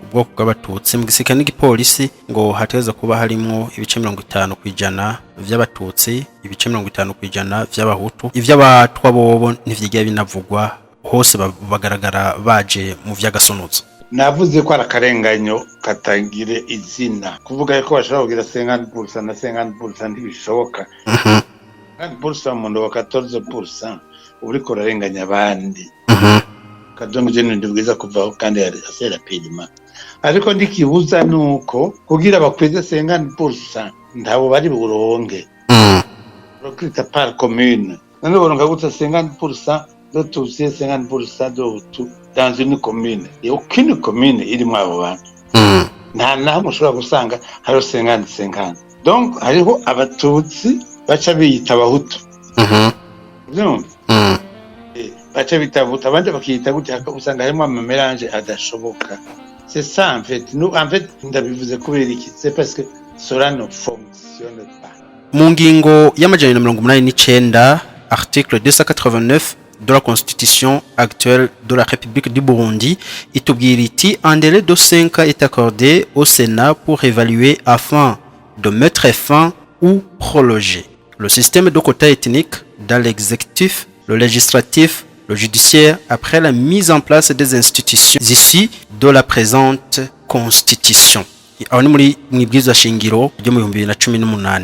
ubwoko bw'abatutsi mu gisika n'igipolisi ngo hateza kuba harimo ibice 50% vy'abatutsi, ibice 50% vy'abahutu. Ivy'abatwa bobo ntivyigiye binavugwa hose bagaragara baje mu vy'agasonuzo. Navuze ko arakarenganyo katangire izina kuvuga ko bashaka kugira 50% na 50% ntibishoboka. 50% mu wa 14% uri korarenganya abandi. Kadongo je ndibwiza kuvaho kandi assez rapidement. Ariko ndikibuza nuko kugira bakweze 50% ndabo bari buronge. Recruter par commune. None boronga gutsa 50% d'autres 50% d'autres dans une commune. Et aucune commune irimo abo bantu. Nta naho ushobora gusanga hariho 50-50. Donc hariho abatutsi baca biyita abahutu. Baca bita abahutu abandi bakiyita gutya usanga harimo amamelange adashoboka. C'est ça en fait. Nous en fait ndabivuze kubera iki? C'est parce que cela ne fonctionne pas. Mu ngingo y'amajana 189 article 289 de la constitution actuelle de la République du Burundi, itubwiriti un délai de 5 ans est accordé au Sénat pour évaluer afin de mettre fin ou prolonger le système de quotas ethniques dans l'exécutif, le législatif, le judiciaire après la mise en place des institutions issues de la présente constitution. Aho ni muri mwibwirizwa shingiro ryo mu 2018.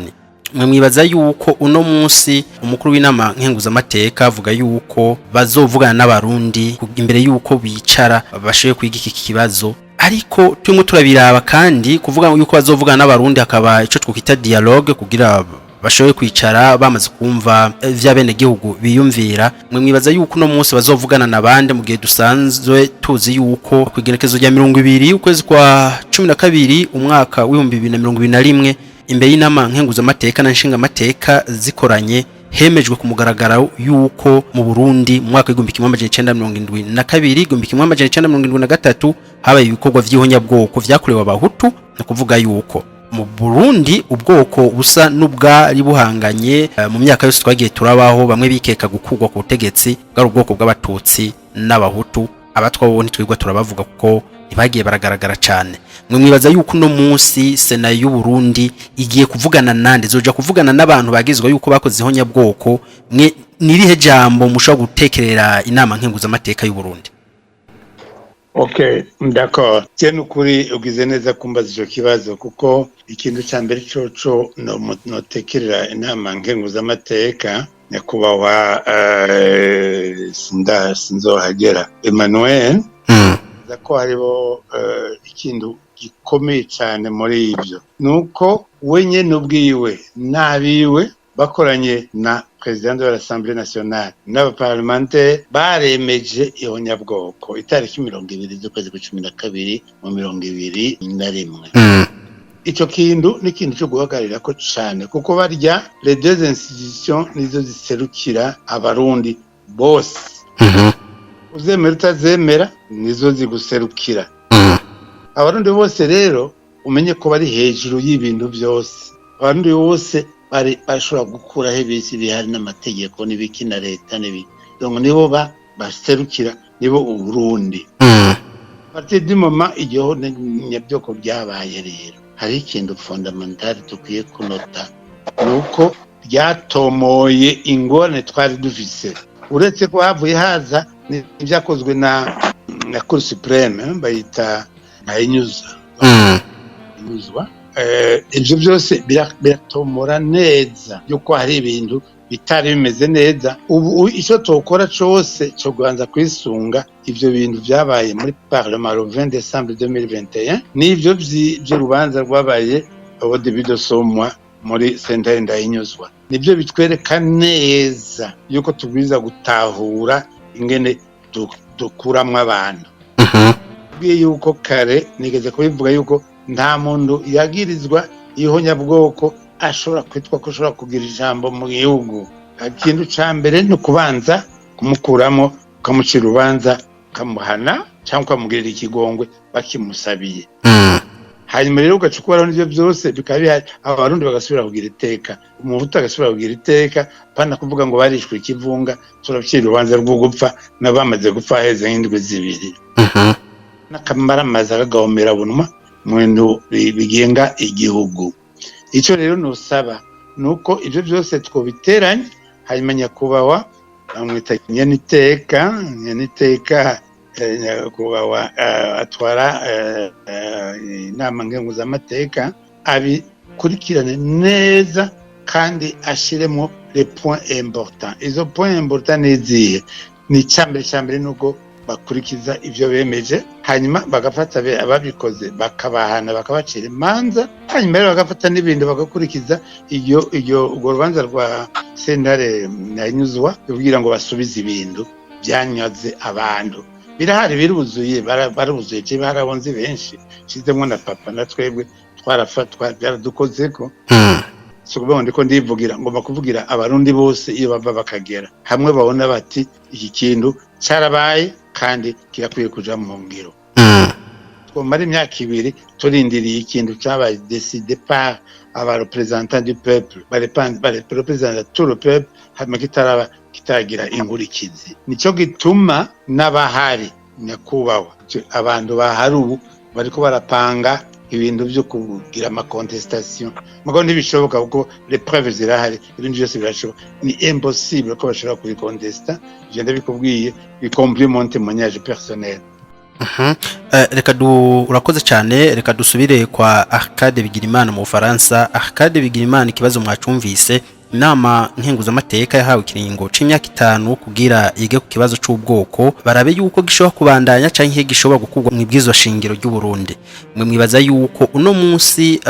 Mwibaza yuko uno munsi umukuru w'inama nkenguzamateka avuga yuko bazovugana n'abarundi imbere yuko bicara bashoye kwiga iki kibazo, ariko turimo turabiraba kandi kuvuga yuko bazovugana n'abarundi akaba ico twita dialogue kugira bashoye kwicara bamaze kumva vy'abene gihugu biyumvira. Mwibaza yuko uno munsi bazovugana nabande mu gihe dusanzwe tuzi yuko kwigerekezo rya 20 ukwezi kwa 12 umwaka w'2021 imbere y'inama nkenguzamateka na nshingamateka zikoranye hemejwe ku mugaragaro yuko mu Burundi mu mwaka w'1972 1973 habaye ibikorwa vy'ihonyabwoko vyakorewe abahutu, no kuvuga yuko mu Burundi ubwoko busa n'ubwari buhanganye mu myaka yose twagiye turabaho. Bamwe bikeka gukugwa ku butegetsi bwari ubwoko bw'abatutsi n'abahutu, abatwa bo ntitwigwa turabavuga kuko ntibagiye baragaragara cyane. Mwibaza yuko no munsi Sena y'u Burundi igiye kuvugana nande, zoja kuvugana n'abantu bagizwe yuko bakoze ihonyabwoko. Mwe nirihe jambo mushobora gutekerera inama nkenguzamateka y'u Burundi? Okay, d'accord. Tiens ukuri ugize neza kumbaza ico kibazo kuko ikintu cya mbere coco no tekerera inama nkenguzamateka nyakubahwa sinzohagera Emmanuel ko hariho ikintu gikomeye cyane muri ibyo nuko wenye n'ubwiwe nabiwe bakoranye na president de l'Assemblée nationale n'abaparlementaire baremeje ihonyabwoko itariki 20 z'ukwezi kwa 12 mu 2021. Ico kintu ni kintu cyo guhagarira ko cyane kuko barya les deux institutions nizo ziserukira abarundi bose. Uzemera utazemera nizo ziguserukira. Abarundi bose rero umenye ko bari hejuru y'ibintu byose. Abarundi bose bari bashobora gukuraho ibisi bihari n'amategeko n'ibiki na leta n'ibiki. Donc nibo baserukira nibo Uburundi. Parti du moment igiho nyabyoko byabaye rero. Hari ikintu fondamental tukwiye kunota nuko byatomoye ingorane twari dufise. Uretse ko havuye haza n'ibyakozwe na Cour supreme bayita inyuzwa. Ibyo byose biratomora neza yuko hari ibintu bitari bimeze neza. Ubu icyo tokora cyose cyo guhanza kwisunga ibyo bintu byabaye muri Parlement le 20 décembre 2021 n'ibyo by'urubanza rwabaye au début de ce mois muri sentare ndayinyuzwa. Nibyo bitwereka neza yuko tubwiza gutahura ingene dukuramwe abantu. Bwiye yuko kare nigeze kubivuga yuko nta muntu yagirizwa ihonyabwoko ashobora kwitwa ko ashobora kugira ijambo mu gihugu. ikintu ca mbere ni ukubanza kumukuramo ukamucira urubanza ukamuhana cyangwa ukamugirira ikigongwe bakimusabiye. Hanyuma rero ugacukuraho n'ibyo byose bikaba bihari, abarundi bagasubira kugira iteka, umuhutu agasubira kugira iteka, pana kuvuga ngo barishwe ikivunga turabicira urubanza rwo gupfa n'abamaze gupfa heze nk'indwi zibiri. N'akamaramaza kagahomera bunwa mu bintu bigenga igihugu. Icyo rero nusaba nuko ibyo byose twobiteranye, hanyuma nyakubahwa bamwita nyeniteka nyakubahwa atwara inama ngenguzamateka abikurikirane neza kandi ashiremo les points importants. Izo points importants nizihe? Ni cyambere nuko bakurikiza ivyo bemeje, hanyuma bagafata ababikoze bakabahana bakabacira imanza, hanyuma rero bagafata n'ibindi bagakurikiza iyo urwo rubanza rwa sentare nanyuzwa kugira ngo basubize ibintu byanyaze abantu. Birahari biruzuye, baruzuye je barabonze benshi, shizemwe na papa na twebwe twarafatwa byaradukozeko. So kuvuga ndiko ndivugira ngomba kuvugira abarundi bose iyo bava bakagera hamwe babona bati iki kintu cyarabaye kandi kirakwiye kuja mu ngiro. Twomara imyaka 2 turindiriye ikintu cyabaye décidé par aba représentants du peuple, représentants tout le peuple, hama kitagira inkurikizi. Nico gituma n'abahari nyakubahwa abantu bahari ubu bariko barapanga ibintu byo kugira ama contestation. Mugo ntibishoboka kuko les preuves zirahari, ibintu byose birashoboka. Ni impossible ko bashobora kubikontesta. Je ndabikubwiye bikompli mon témoignage personnel. Reka urakoze cyane, reka dusubire kwa Arcade Bigirimana mu Faransa. Arcade Bigirimana, ikibazo mwacumvise, inama nkenguzamateka yahawe ikiringo c'imyaka 5 kugira yige ku kibazo c'ubwoko, barabe yuko gishobora kubandanya canke gishobora gukurwa mu ibwizwa shingiro ry'u Burundi. Mwe mwibaza yuko uno munsi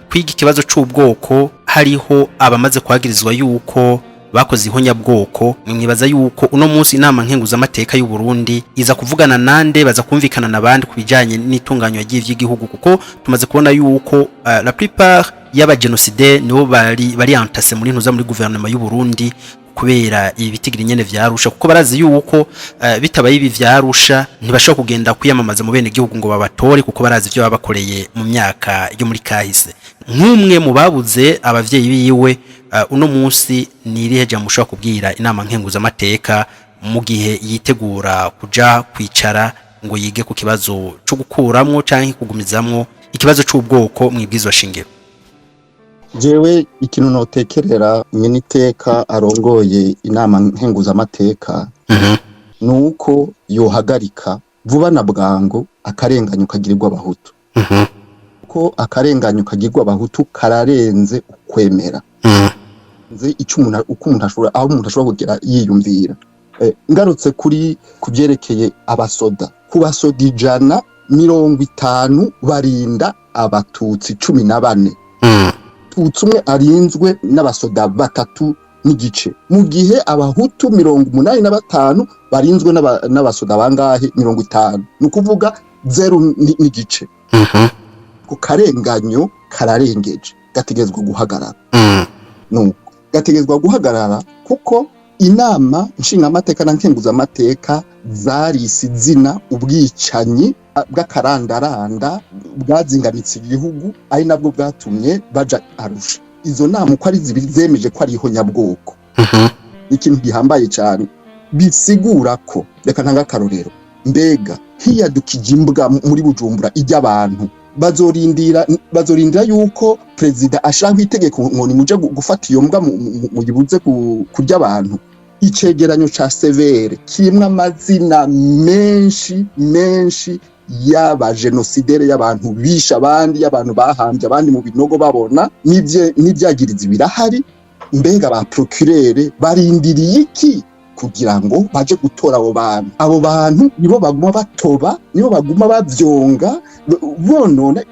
kwiga ikibazo c'ubwoko hariho abamaze kwagirizwa yuko bakoze ihonyabwoko, mwibaza yuko uno munsi inama nkenguzamateka y'u Burundi iza kuvugana nande, baza kumvikana nabandi kubijanye n'itunganywa ry'igihugu, kuko tumaze kubona yuko la plupart y'aba genocide nibo bari entase muri ntuza muri gouvernement y'u Burundi kubera ibitigiri nyene vyarusha, kuko barazi yuko bitabaye ibi vyarusha ntibashobora kugenda kwiyamamaza mu bene gihugu ngo babatore, kuko barazi ivyo babakoreye mu myaka yo muri kahise. Nk'umwe mu babuze abavyeyi biwe, uno munsi niriheje mushobora kubwira inama nkenguzamateka mu gihe yitegura kuja kwicara ngo yige ku kibazo cyo gukuramwo canke kugumizamwo ikibazo c'ubwoko mu ibwizwa shingiro? Jewe ikintu notekerera nyeniteka arongoye inama nkenguzamateka nuko yohagarika vuba na bwango akarenganyo kagirirwa abahutu. Ko akarenganyo kagirirwa abahutu kararenze ukwemera. Nze uko umuntu ashobora aho umuntu ashobora kugira yiyumvira. Ngarutse kuri kubyerekeye abasoda, ku basoda 150 barinda abatutsi 14. Umwe arinzwe n'abasoda 3 n'igice, mu gihe abahutu 85 barinzwe n'abasoda bangahe 50, nukuvuga 0 n'igice. Ku karenganyo kararengeje, gategezwe guhagarara. Gategezwa guhagarara kuko inama nshingamateka na nkenguzamateka zarisi zina ubwicanyi bw'akarandaranda bwazinganitse igihugu, ari nabwo bwatumye baja Arusha. Izo nama uko ari zibiri zemeje ko ari ihonyabwoko. Ikintu gihambaye cyane bisigura ko, reka ntanga akarorero, mbega hiyadukije imbwa muri Bujumbura ijya abantu bazorindira yuko prezida ashaka itegeko ngo nimuje gufata iyo mbwa mu gibuze kurya abantu. Icegeranyo ca severe kirimwe amazina menshi y'aba genocidere, y'abantu bisha abandi, y'abantu bahambye abandi mu binogo babona n'ivyagirizi birahari. Mbega ba procureur barindiriye iki kugira ngo baje gutora abo bantu nibo baguma batoba, nibo baguma bavyonga bonona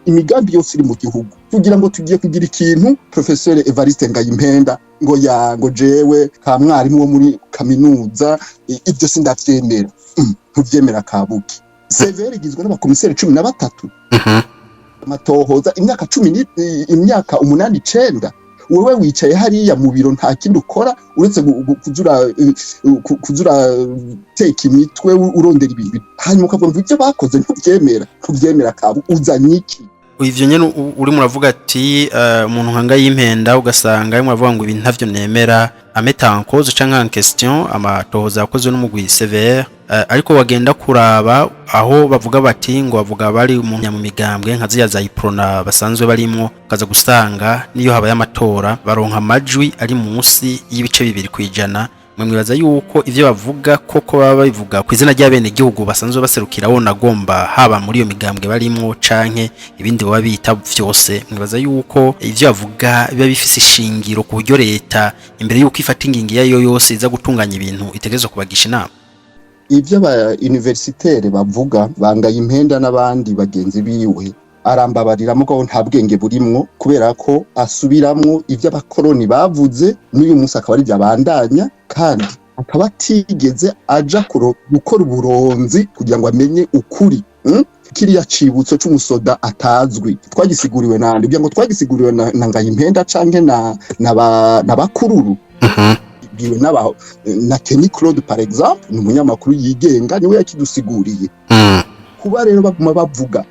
imigambi yose iri mu gihugu, kugira ngo tugiye kugira ikintu. Professeur Evariste Ngayimpenda ngo jewe ka mwarimu wo muri kaminuza ibyo sindavyemera. Ntuvyemera kabuki. Severe igizwe n'abakomiseri 13. Amatohoza imyaka 8 9. wewe wicaye hariya mu biro nta kindi ukora uretse kuzura teka imitwe urondera ibintu hanyuma ukavuga ngo ibyo bakoze ntubyemera kabo uzanye iki ivyo nyene uri muravuga ati umuntu nkanga y'impenda ugasanga muravuga ngo ibintu ntavyo nemera ameta en cause canke en question amatohoza yakozwe n'umugwi sévère ariko wagenda kuraba aho bavuga bati ngo bavuga bari mu migambwe nka ziya za iprona basanzwe barimwo kaza gusanga niyo habaye amatora baronka amajwi ari munsi y'ibice 2% mwibaza yuko ivyo bavuga koko baba bivuga ku izina ry'abene gihugu basanzwe baserukira wona gomba haba muri iyo migambwe barimwo canke ibindi baba bita vyose mwibaza yuko ivyo bavuga biba bifise ishingiro ku buryo leta imbere yuko ifata ingingi yayo yose iza gutunganya ibintu itegerezwa kubagisha inama ivyo aba universitaire bavuga bangaye impenda n'abandi bagenzi biwe arambabariramo ko nta bwenge burimwo kubera ko asubiramwo ivyo abakoroni bavuze n'uyu munsi akaba ari byabandanya kandi akaba atigeze aja gukora uburonzi kugira ngo amenye ukuri kiriya cibutso c'umusoda atazwi twagisiguriwe nande bya ngo twagisiguriwe na ngaye impenda canke na bakururu biwe na Kenny Claude par exemple ni umunyamakuru yigenga niwe yakidusiguriye kuba rero baguma bavuga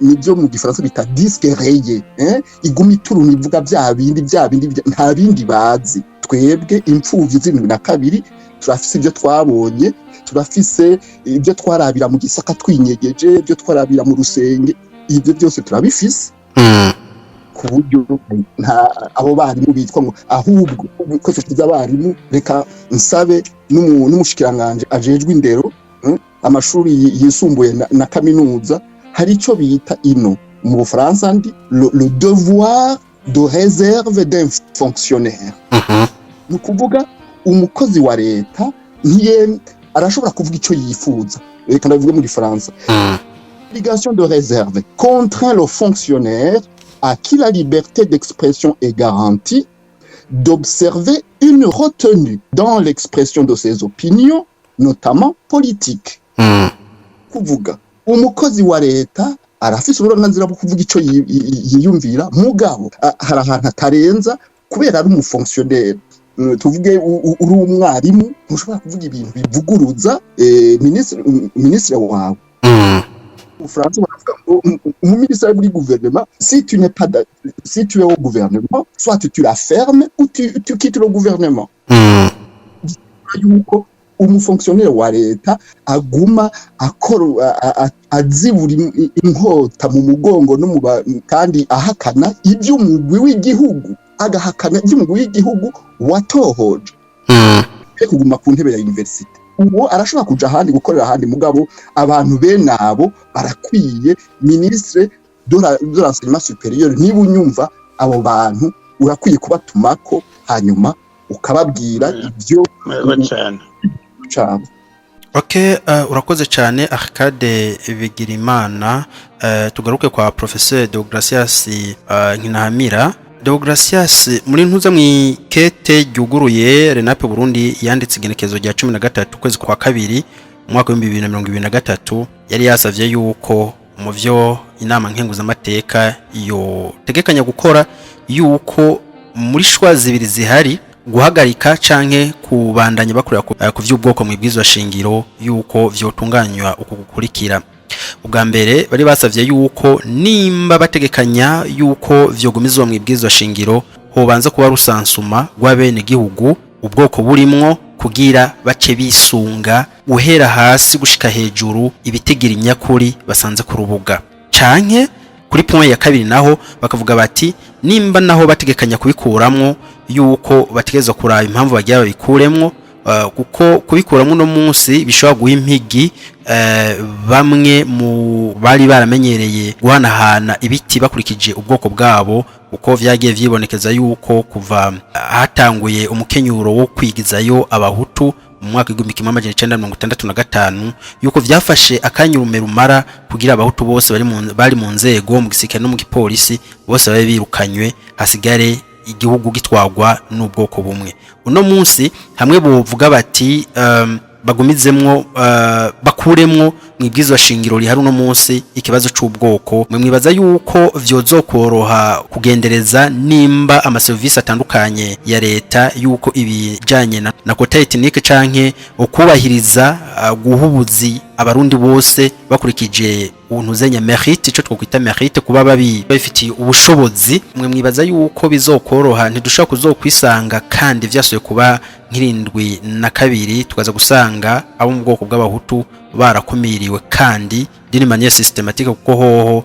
nibyo mu gifaransa bita disque rayé iguma ituruna ivuga bya bindi nta bindi bazi twebwe impfuvyi z'72 turafise ibyo twabonye turafise ibyo twarabira mu gisaka twinyegeje ibyo twarabira mu rusenge ibyo byose turabifise ku buryo abo barimu bitwa ngo ahubwo ko tuzi abarimu reka nsabe n'umushikiranganje ajejwe indero amashuri yisumbuye na kaminuza hari ico bita ino mu Bufaransa ndi le devoir de réserve d'un fonctionnaire ni kuvuga umukozi wa leta arashobora kuvuga ico yifuza reka ndavuga muri France obligation de réserve contraint le fonctionnaire à qui la liberté d'expression est garantie d'observer une retenue dans l'expression de ses opinions notamment politiques kuvuga umukozi wa leta arafise uburenganzira bwo kuvuga ico yiyumvira mugabo hari ahantu atarenza kubera ari umufonctionnaire tuvuge uri umwarimu ntushobora kuvuga ibintu bivuguruza ministre wawe France baravuga mu ministre du gouvernement si tu es au gouvernement soit tu la fermes ou tu quittes le gouvernement yuko umufonctionnaire wa leta aguma akora azibura inkota mu mugongo no kandi ahakana iby'umugwi w'igihugu agahakana iby'umugwi w'igihugu watohoje kuguma ku ntebe ya university uwo arashobora kuja ahandi gukorera ahandi mugabo abantu bene abo barakwiye ministre de l'enseignement supérieur niba unyumva abo bantu urakwiye kubatumako hanyuma ukababwira ibyo cyane. Okay, urakoze cyane Arcade Bigirimana. Tugaruke kwa Professeur Deogracias Nkinahamira. Deogracias muri ntuza mwikete ryuguruye Renape Burundi yanditse igenekezo rya 13 kwezi kwa kabiri mwaka wa 2023 yari yasavye yuko mu vyo inama nkenguza amateka yo tegekanya gukora yuko muri shwa zibiri zihari guhagarika canke kubandanya bakurira ku vy'ubwoko mu bwizwa shingiro yuko vyotunganywa uko gukurikira. Ubwa mbere bari basavye yuko nimba bategekanya yuko vyogumizwa mu bwizwa shingiro hobanza kuba rusansuma rw'abene gihugu ubwoko burimwo kugira bace bisunga uhera hasi gushika hejuru ibitegera inyakuri basanze ku rubuga canke kuri point ya kabiri naho bakavuga bati nimba naho bategekanya kubikuramwo yuko bategezwa kuraba impamvu bagiye babikuremwo kuko kubikuramwo no munsi bishobora guha impigi bamwe mu bari baramenyereye guhanahana ibiti bakurikije ubwoko bwabo uko vyagiye vyibonekeza yuko kuva hatanguye umukenyuro wo kwigizayo abahutu mu mwaka wa 1965 yuko vyafashe akanyurume rumara kugira abahutu bose bari mu nzego mu gisirikare no mu gipolisi bose babe birukanywe hasigare igihugu gitwagwa n'ubwoko bumwe. Uno munsi hamwe bovuga bati bagumizemwo bakuremwo mwibwizwa shingiro rihari uno munsi ikibazo c'ubwoko mwe mwibaza yuko vyozokoroha kugendereza nimba amaservice atandukanye ya leta yuko ibijanye na quota ethnique canke ukubahiriza guhubuzi abarundi bose bakurikije untuzenya mérite ico twokwita mérite kuba babifitiye ubushobozi mwe mwibaza yuko bizokoroha ntidushaka kuzokwisanga kandi vyasoye kuba nk'irindwi na kabiri tukaza gusanga abo mu bwoko bw'abahutu barakumiriwe kandi dini manière systématique kuko hoho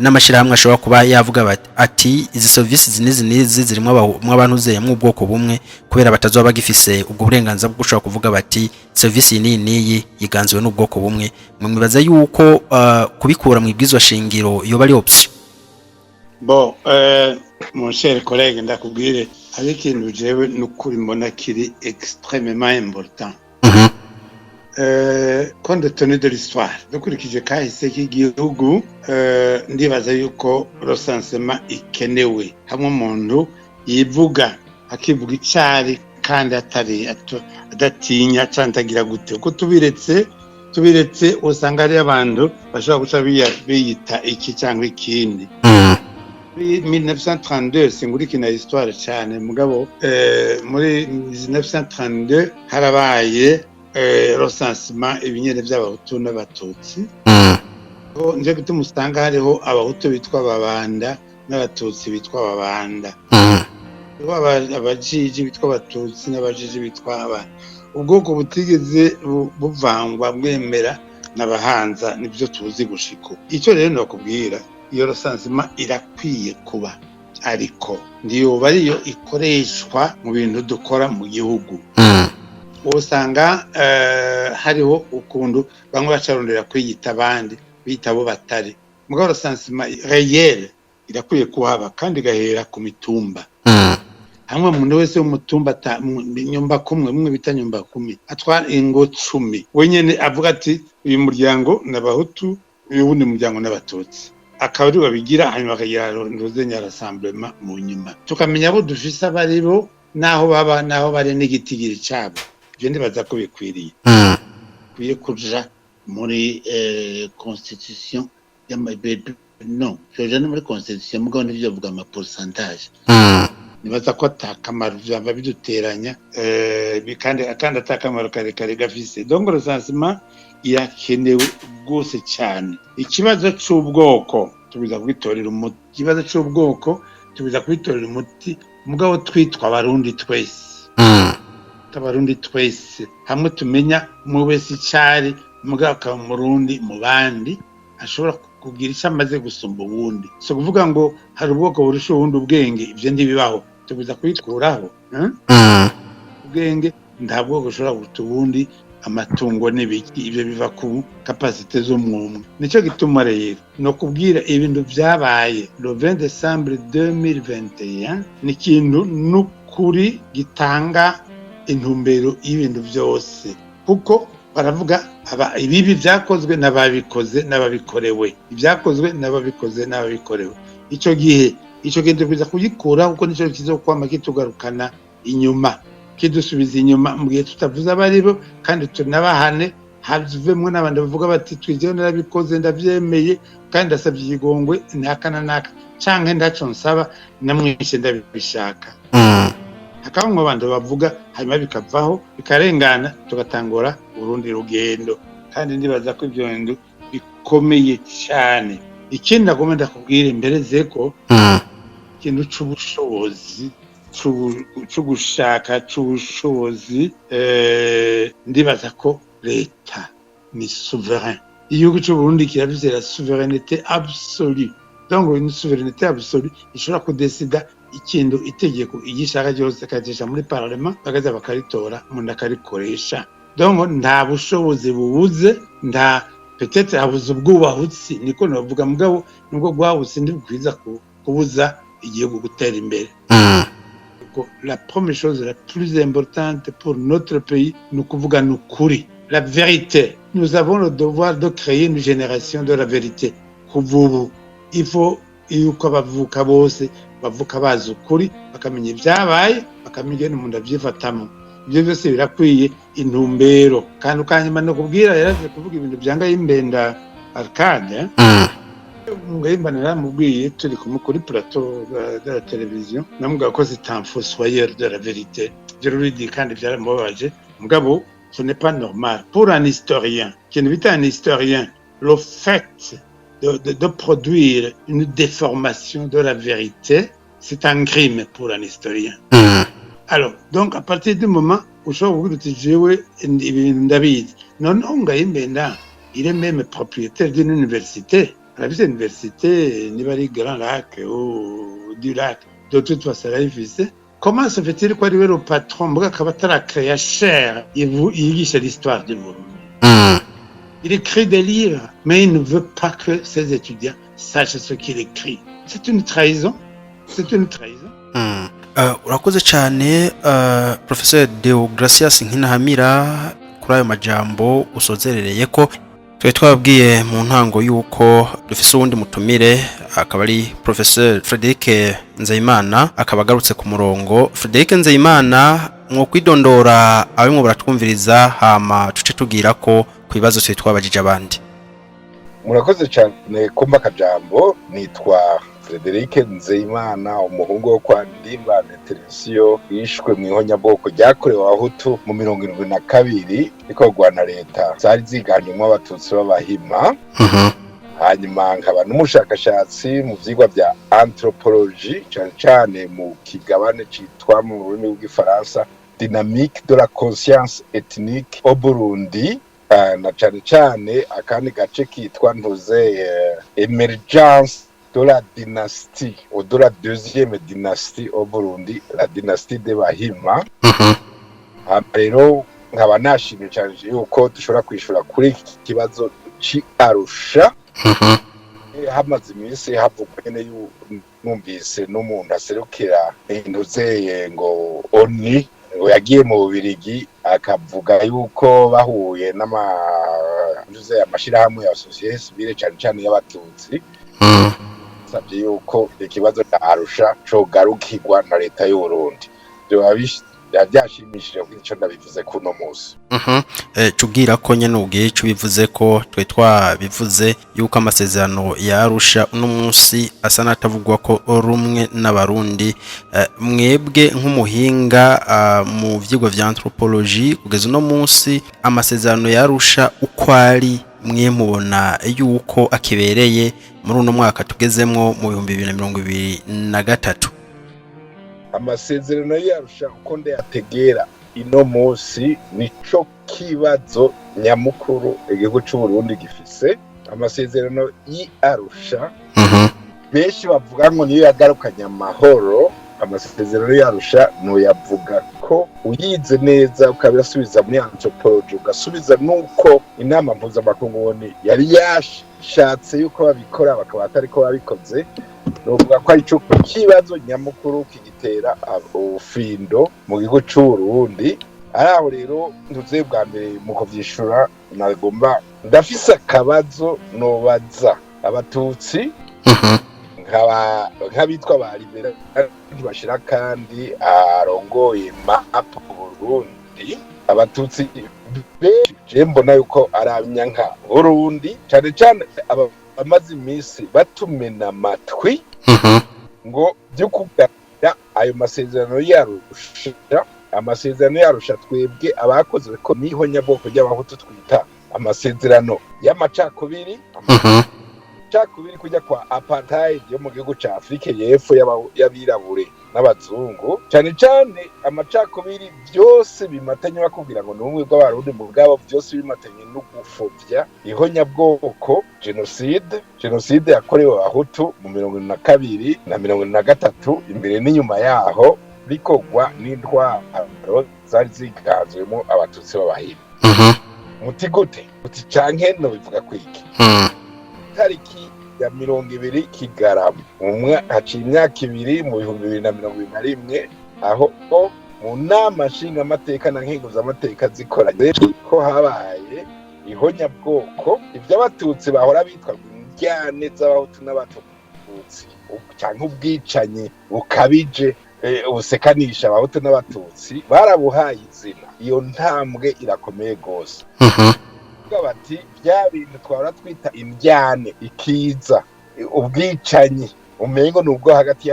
n'amashirahamwe ashobora kuba yavuga ati izi services nizi zirimo abantu zeye mu bwoko bumwe kubera batazoba bagifise ubwo burenganzira bwo gushobora kuvuga bati service niyi yiganzwe n'ubwoko bumwe mwibaza yuko kubikura mu ibwizwa shingiro yoba ari option. Bon mon cher collègue ndakubwire hari ikintu jewe n'ukuri mbona kiri extrêmement important. Compte tenu de l'histoire dukurikije kahise k'igihugu ndibaza yuko recensement ikenewe hamwe umuntu yivuga akivuga icari kandi adatinya cantagira gute uko tubiretse usanga ari abantu bashobora guca biyita iki cyangwa ikindi. 1932 singuriki na histoire cyane mugabo muri 1932 harabaye recensement ibinyene by'abahutu n'abatutsi nje gutuma usanga hariho abahutu bitwa babanda n'abatutsi bitwa babanda abajiji bitwa abatutsi n'abajiji bitwa abana ubwoko butigeze buvangwa bwemera n'abahanza nibyo tuzi gushiko icyo rero nakubwira iyo recensement irakwiye kuba ariko ndiyo bariyo ikoreshwa mu bintu dukora mu gihugu usanga hariho ukundu bamwe bacarondera kwiyita abandi bitabo batari mugabo recensement réel irakwiye kuhaba kandi gahera ku mitumba hamwe umuntu wese w'umutumba nyumba kumwe mwe bita nyumba kumwe atwara ingo 10 wenyene avuga ati uyu muryango n'abahutu uyu wundi muryango n'abatutsi akaba ari babigira hanyuma bakagira rozenya rassemblement mu nyuma tukamenya abo dufise abaribo naho baba naho bari n'igitigiri cyabo je ndibaza ko bikwiriye kuye kuja muri constitution y'amabebe non je ne muri constitution mugabo n'ivyo vuga ama pourcentage nibaza ko atakamaro vyamba biduteranya kandi atakamaro kare gafise donc recensement irakenewe gose cyane. Ikibazo c'ubwoko tubiza kwitorera umuti ikibazo c'ubwoko tubiza kwitorera umuti mugabo twitwa abarundi twese abarundi twese hamwe tumenya mu wese cyari mugabo ka murundi mu bandi ashobora kugira icyo amaze gusumba ubundi so kuvuga ngo hari ubwoko burusha ubundi ubwenge ivyo ndibibaho tubiza kwituraho ubwenge nta bwoko ushobora guta ubundi amatungo n'ibiki ibyo biva ku capacité z'umwumwe nico gituma rero no kubwira ibintu byabaye le 20 décembre 2021 ni kintu n'ukuri gitanga intumbero y'ibintu byose kuko baravuga ibibi byakozwe n'ababikoze n'ababikorewe ibyakozwe n'ababikoze n'ababikorewe ico gihe biza kugikura kuko nico kizokwama kitugarukana inyuma kidusubiza inyuma mu gihe tutavuze abaribo kandi tunabahane havemwe n'abandi bavuga bati twijeho narabikoze ndavyemeye kandi ndasabye igongwe naka canke ndaco nsaba namwishe ndabishaka hakabamwe abantu bavuga hanyuma bikavaho bikarengana tugatangura urundi rugendo kandi ndibaza ko ibyo bintu bikomeye cyane ikindi nagomba kubwira imbere zeko ikintu c'ubushobozi c'ugushaka c'ubushobozi ndibaza ko leta ni souverain igihugu c'Uburundi kirafise la souveraineté absolue donc une souveraineté absolue ishobora kudesida ikintu itegeko igishaka cyose kajesha muri parlement bagaza bakaritora umuntu akarikoresha donc nta bushobozi bubuze nta peut-être habuze ubwubahutsi niko navuga mugabo nubwo gwahutse ndibukwiza kubuza igihugu gutera imbere. La première chose la plus importante pour notre pays nous kuvuga nukuri la vérité. Nous avons le devoir de créer une génération de la vérité. Kuvubu il faut yuko abavuka bose bavuka bazi ukuri bakamenya ibyabaye bakamenya n'umuntu avyifatamo ibyo byose birakwiye intumbero kandi ukanyuma no kubwira yaraje kuvuga ibintu byanga yimbenda Arcade Ngayimba naramubwiye turi kuri plateau de la télévision namuga ko c'est un fossoyeur de la vérité je lui dis kandi byaramubabaje mugabo ce n'est pas normal pour un historien qui ne vit un historien le fait de produire une déformation de la vérité c'est un crime pour un historien. Alors, donc, à partir du moment où je vois que jouer David, non, Ngayimba, il est même propriétaire d'une université. La université, Nibali Grand Lac ou du lac, de toute façon, comment se fait-il qu'arriver au patron, Kabatara créa cher, il lit l'histoire du monde. Il écrit des livres, mais il ne veut pas que ses étudiants sachent ce qu'il écrit. C'est une trahison. C'est une trahison. Urakoze cyane Professeur Deogracias Nkinahamira kuri ayo majambo usozerereye ko twe twabwiye mu ntango yuko dufise uwundi mutumire akaba ari Professeur Frederic Nzeyimana akaba agarutse ku murongo. Frederic Nzeyimana mwo kwidondora abimwe baratwumviriza hama tuce tugira ko kwibazo twe twabajije abandi. Murakoze cyane kumba akajambo nitwa Frederic Nzeyimana umuhungu wo kwa Ndimbane Teresio yishwe mu ihonyabwoko ryakorewe Abahutu mu 1972 bikorwa na leta zari ziganjemo Abatutsi b'Abahima. Hanyuma nkaba n'umushakashatsi mu vyigwa bya anthropologie cyane mu kigabane citwa mu rurimi rw'igifaransa dynamique de la conscience ethnique au Burundi. Na cyane akandi gace kitwa ntuze emergence de la dynastie ou de la deuxième dynastie au Burundi, la dynastie des Bahima. Rero nkaba nashimye cyane yuko dushobora kwishura kuri iki kibazo ci Arusha. Hamaze iminsi havugwa nyene numvise n'umuntu aserukira intuzeye ngo oni ngo yagiye mu Bubiligi akavuga yuko bahuye n'amashirahamwe ya société civile cyane y'Abatutsi. Sabye yuko ikibazo cya Arusha cogarukirwa na leta y'u Burundi. Byashimishije kuri ico ndabivuze kuno munsi. Tubwira ko nyene ubwiye cyo bivuze ko twe twabivuze yuko amasezerano ya Arusha uno munsi asa natavugwa ko rumwe n'abarundi. Mwebwe nk'umuhinga mu vyigwa vya anthropologie kugeza uno munsi amasezerano ya Arusha uko ari mwe mubona yuko akibereye muri uno mwaka tugezemwo mu 2023. Amasezerano y'Arusha uko ndayategera ino munsi nico kibazo nyamukuru igihugu cy'u Burundi gifise. Amasezerano y'Arusha benshi bavuga ngo niyo yagarukanye amahoro. Amasezerano y'Arusha no yavuga ko uyize neza ukabisubiza muri anthropology ugasubiza nuko inama mpuzamakungu yari yashatse yuko babikora bakaba atari ko babikoze. Novuga ko ari cyo kibazo nyamukuru kigitera ubufindo mu gihugu cy'u Burundi. Araho rero ntuze bwa mbere mu kuvyishura nagomba ndafise akabazo nobaza Abatutsi nk'abitwa ba libera bashira kandi arongoye map Burundi. Abatutsi je mbona yuko arabinyanka Burundi cyane amaze iminsi batumena amatwi ngo by'ukugara ayo masezerano y'Arusha. Amasezerano y'Arusha twebwe abakoze ko niho nyabwoko ry'Abahutu twita amasezerano y'amacakubiri. Amacakubiri kujya kwa apartheid yo mu gihugu ca Afrika y'Epfo y'abirabure n'abazungu. Cyane amacakubiri byose bimatanye bakubwira ngo n'umwe bw'Abarundi mu bwabo byose bimatanye no gufobya ihonyabwoko genocide yakorewe Abahutu mu 1922 na 1923 imbere n'inyuma yaho bikogwa n'intwaro zari ziganzwemo Abatutsi b'Abahima. Muti gute uti canke no bivuga kwiki tariki ya 20 Kigarama haciye imyaka 2 mu 2021 aho mu nama nshinga amateka na nkenguza amateka zikoranye ko habaye ihonyabwoko iby'Abatutsi bahora bitwa indyane z'Abahutu n'Abatutsi cyangwa ubwicanyi bukabije ubusekanisha abahutu n'abatutsi barabuhaye izina. Iyo ntambwe irakomeye gose. Bati bya bintu twara twita imbyane, ikiza, ubwicanyi umengo nubwo hagati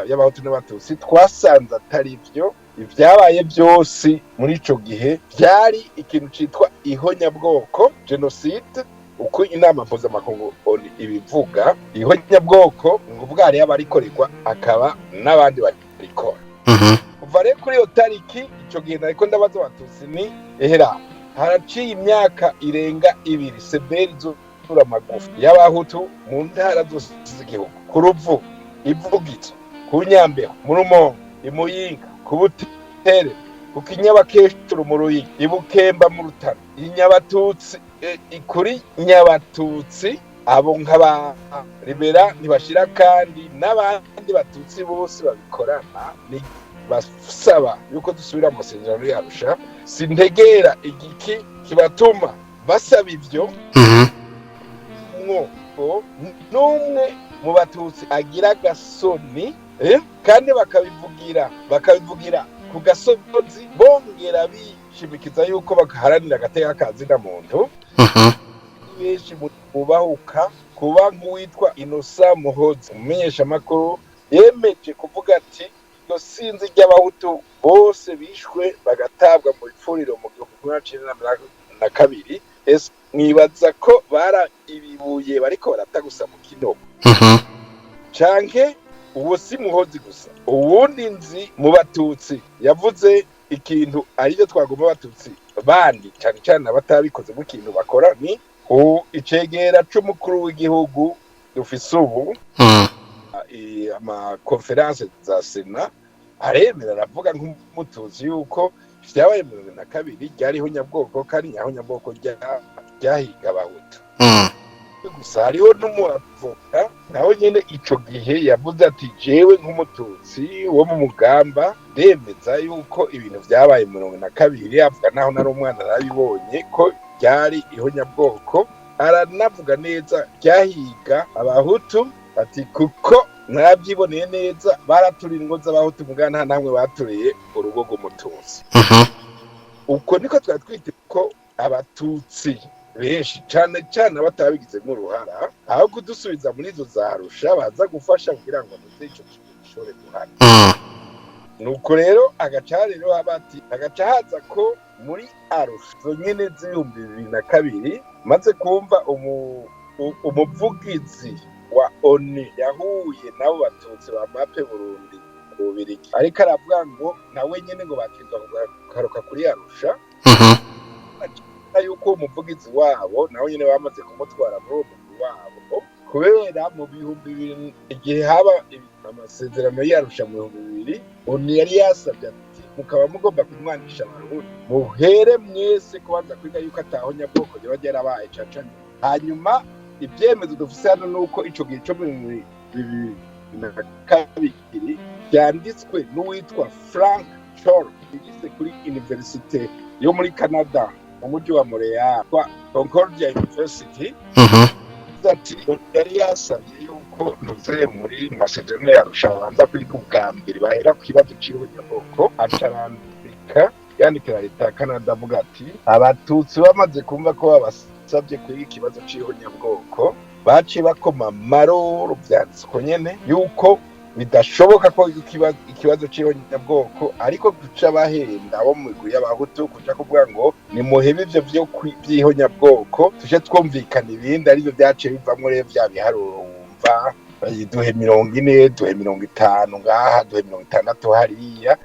y'abahutu n'abatutsi twasanze atari byo. Ibyabaye byose muri ico gihe byari ikintu citwa ihonyabwoko, genocide, uko inama mpuzamakungu ibivuga. Ihonyabwoko nguvuga hari abarikorerwa akaba n'abandi barikora. Kuva rero kuri iyo tariki ico gihe nariko ndabaza abatutsi ni ehera haraciye imyaka irenga 2 seberi zura magufi y'abahutu mu ntara zose z'igihugu, ku Ruvu, Ivugizo, ku Nyambeho, mu Rumonge, Imuyinga, ku Butere, ku Kinyabakecuru, mu Ruyigi, Ibukemba, mu Rutana, Inyabatutsi, kuri Nyabatutsi abo nk'aba Libera ntibashira kandi n'abandi batutsi bose babikorana ni basaba yuko dusubira mu masezerano y'Arusha. Sintegera igiki kibatuma basaba ibyo. N'umwe mu batutsi agira gasoni kandi bakabivugira ku gasozi bongera bishimikiza yuko bagaharanira agateka kazina muntu. Benshi bubahuka kuba nk'uwitwa Innocent Muhozi, umumenyesha makuru, yemeje kuvuga ati iyo sinzi ry'abahutu bose bishwe bagatabwa mu ipfuriro mu 1992. Mwibaza ko bara ibibuye bariko barata gusa mu kinogo canke uwo si Muhozi gusa. Uwundi nzi mu batutsi yavuze ikintu arivyo twagomba abatutsi bandi cyane cyane abatabikoze mu kintu bakora ni icegera c'umukuru w'igihugu dufise ubu. Ama conference za Sena aremera aravuga nk'umutuzi yuko vyabaye mu 2022 ryariho nyabwoko kandi nyaho nyabwoko ryahiga abahutu. Gusa hariho n'umuavoka nawe nyene ico gihe yavuze ati jewe nk'umututsi wo mu Mugamba ndemeza yuko ibintu vyabaye mu 2022, avuga naho nari umwana narabibonye ko ryari ihonyabwoko. Aranavuga neza ryahiga abahutu ati kuko narabyiboneye neza baraturira ingo z'abahutu mugana namwe batureye urugo rw'umututsi. Uko niko twatwite ko abatutsi benshi cyane cyane batabigize nk'uruhara aho kudusubiza muri izo zarusha baza gufasha kugira ngo nuzico gishore guhana. Nuko rero agacarero abati agacahaza ko muri Arusha zonyene z'ibihumbi 2022 maze kumva umuvugizi wa ONU yahuye nabo batutsi ba mape Burundi Bubirigi, ariko aravuga ngo nawe nyene ngo bakizwa kugaruka kuri Arusha. Yuko umuvugizi wabo nawe nyene bamaze kumutwara muri uwo wabo kubera mu bihumbi 2000 igihe haba amasezerano y'Arusha mu 2000 ONU yari yasabye ati mukaba mugomba kumwanisha abarundi muhere mwese kubanza kwiga yuko atahonyabwoko ryo ryarabaye cacanye. Hanyuma ibyemezo dufise hano nuko ico gihe cyo mu 2022 byanditswe n'uwitwa Frank Chor yize kuri Université yo muri Canada mu mujyi wa Montreal kwa Concordia University. Ati yari yasabye yuko nuze muri masezerano y'Arusha banza kwiga ubwa mbere bahera ku kibazo cy'ihonyabwoko. Acarandika yandikira leta ya Canada avuga ati abatutsi bamaze kumva ko babasabye kwiga ikibazo cy'ihonyabwoko baciye bakoma maroro byanditswe nyene yuko bidashoboka ko ikibazo cy'ihonyabwoko ariko guca bahenda abo mu migwi y'abahutu kuja kuvuga ngo ni muhebe ivyo byo by'ihonyabwoko tuje twumvikana ibindi arivyo byaciye bivamwo rero vya biharuro wumva duhe 40 duhe 50 ngaha duhe 60 hariya.